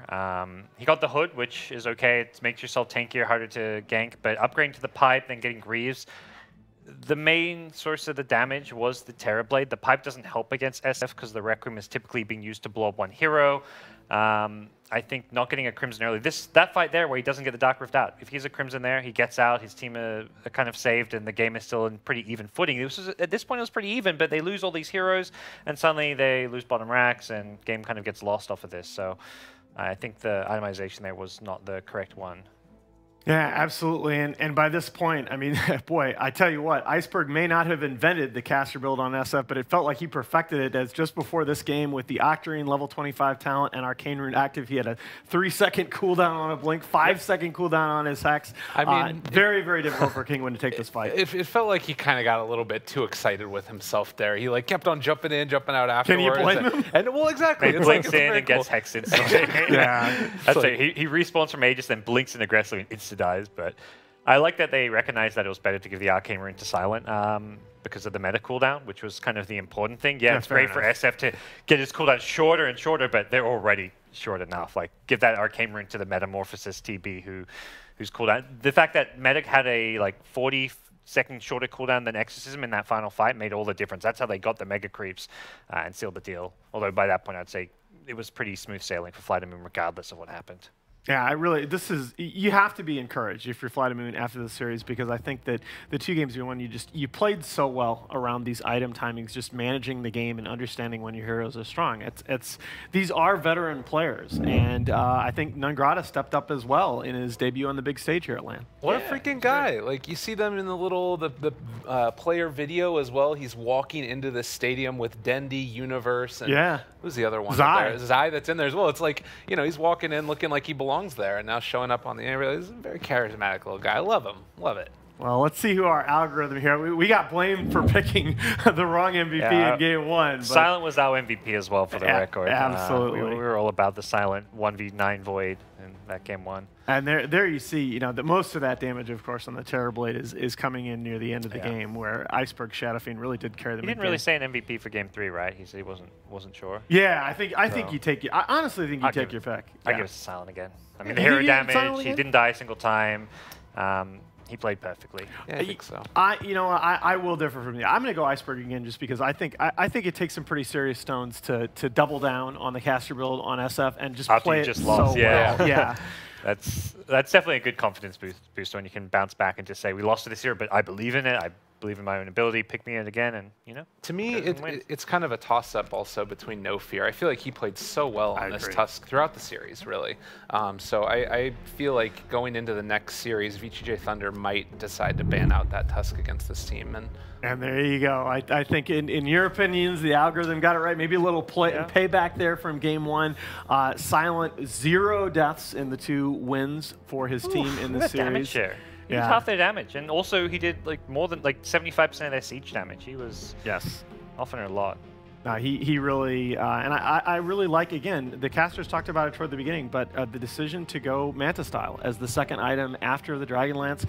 He got the Hood, which is okay. It makes yourself tankier, harder to gank, but upgrading to the Pipe, then getting Greaves, the main source of the damage was the Terrorblade. The Pipe doesn't help against SF because the Rec Room is typically being used to blow up one hero. I think not getting a Crimson early, that fight there where he doesn't get the Dark Rift out, if he's a Crimson there, he gets out, his team are kind of saved, and the game is still in pretty even footing. At this point it was pretty even, but they lose all these heroes, and suddenly they lose bottom racks, and game kind of gets lost off of this. So I think the itemization there was not the correct one. Yeah, absolutely. And by this point, I mean, boy, I tell you what, Iceberg may not have invented the caster build on SF, but it felt like he perfected it, as just before this game with the Octarine level 25 talent and Arcane Rune active, he had a 3-second cooldown on a Blink, 5-second cooldown on his Hex. I mean, very, very difficult for Kinguin to take this fight. It felt like he kind of got a little bit too excited with himself there. He like kept on jumping in, jumping out afterwards. Can you blame him? And well, exactly. He blinks in and gets Hex instantly. Yeah. That's it. He respawns from Aegis, then blinks in aggressively and insta-dies, but I like that they recognized that it was better to give the Arcane Rune to Silent because of the meta cooldown, which was kind of the important thing. Yeah, it's great for SF to get his cooldown shorter and shorter, but they're already short enough. Like, give that Arcane Rune to the Metamorphosis TB who's cooldown. The fact that Medic had a like 40-second shorter cooldown than Exorcism in that final fight made all the difference. That's how they got the Mega Creeps and sealed the deal. Although by that point, I'd say it was pretty smooth sailing for FlyToMoon regardless of what happened. Yeah, you have to be encouraged if you're FlyToMoon after the series, because I think that the 2 games you won, you played so well around these item timings, just managing the game and understanding when your heroes are strong. These are veteran players, and I think Nungrata stepped up as well in his debut on the big stage here at LAN. What a freaking guy! Like, you see them in the player video as well. He's walking into the stadium with Dendy, Universe, and who's the other one? Zai that's in there as well. It's like, you know, he's walking in looking like he belongs there, and now showing up on the area. He's a very charismatic little guy. I love him. Love it. Well, let's see who our algorithm here. We got blamed for picking the wrong MVP in game 1. But Silent was our MVP as well, for the record. Absolutely. We were all about the Silent 1v9 Void in that game 1. And there you see, that most of that damage, of course, on the Terrorblade is coming in near the end of the game, where Iceberg Shadow Fiend really did carry them. He didn't really say an MVP for game 3, right? He said he wasn't sure. Yeah, I think you take. I honestly think you take your pick. I give it to Silent again. I mean, the hero damage. He didn't die a single time. He played perfectly. Yeah, I think so. I will differ from you. I'm going to go Iceberg again, just because I think it takes some pretty serious stones to double down on the caster build on SF and just play it so well. Yeah. That's definitely a good confidence boost when you can bounce back and just say, we lost to this hero, but I believe in it. I believe in my own ability. Pick me in it again, and To me, it's kind of a toss-up also between No Fear. I feel like he played so well on this Tusk throughout the series, really. So I feel like going into the next series, VGJ Thunder might decide to ban out that Tusk against this team. And there you go. I think in your opinions, the algorithm got it right. Maybe a little payback there from game 1. Silent, 0 deaths in the 2 wins for his team in the series. Damage share. He did half their damage, and also he did more than 75% of their siege damage. He was often a lot. He really, and I really like, again, the casters talked about it toward the beginning, but the decision to go Manta style as the second item after the Dragonlance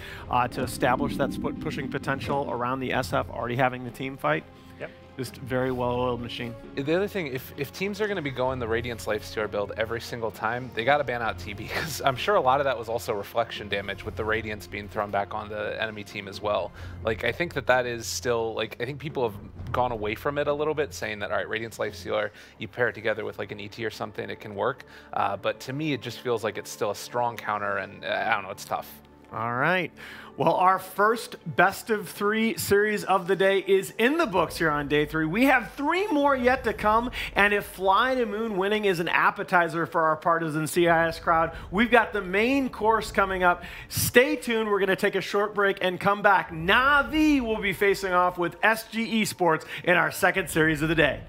to establish that split pushing potential around the SF already having the team fight. Yep. Just very well-oiled machine. The other thing, if teams are going to be going the Radiance Lifestealer build every single time, they got to ban out TB, because I'm sure a lot of that was also reflection damage with the Radiance being thrown back on the enemy team as well. I think that is still, I think people have gone away from it a little bit, saying that, all right, Radiance Lifestealer, you pair it together with an ET or something, it can work. But to me, it just feels like it's still a strong counter, and I don't know, it's tough. All right. Well, our first best of 3 series of the day is in the books here on day 3. We have 3 more yet to come, and if FlyToMoon winning is an appetizer for our partisan CIS crowd, we've got the main course coming up. Stay tuned. We're going to take a short break and come back. Na'Vi will be facing off with SG Esports in our second series of the day.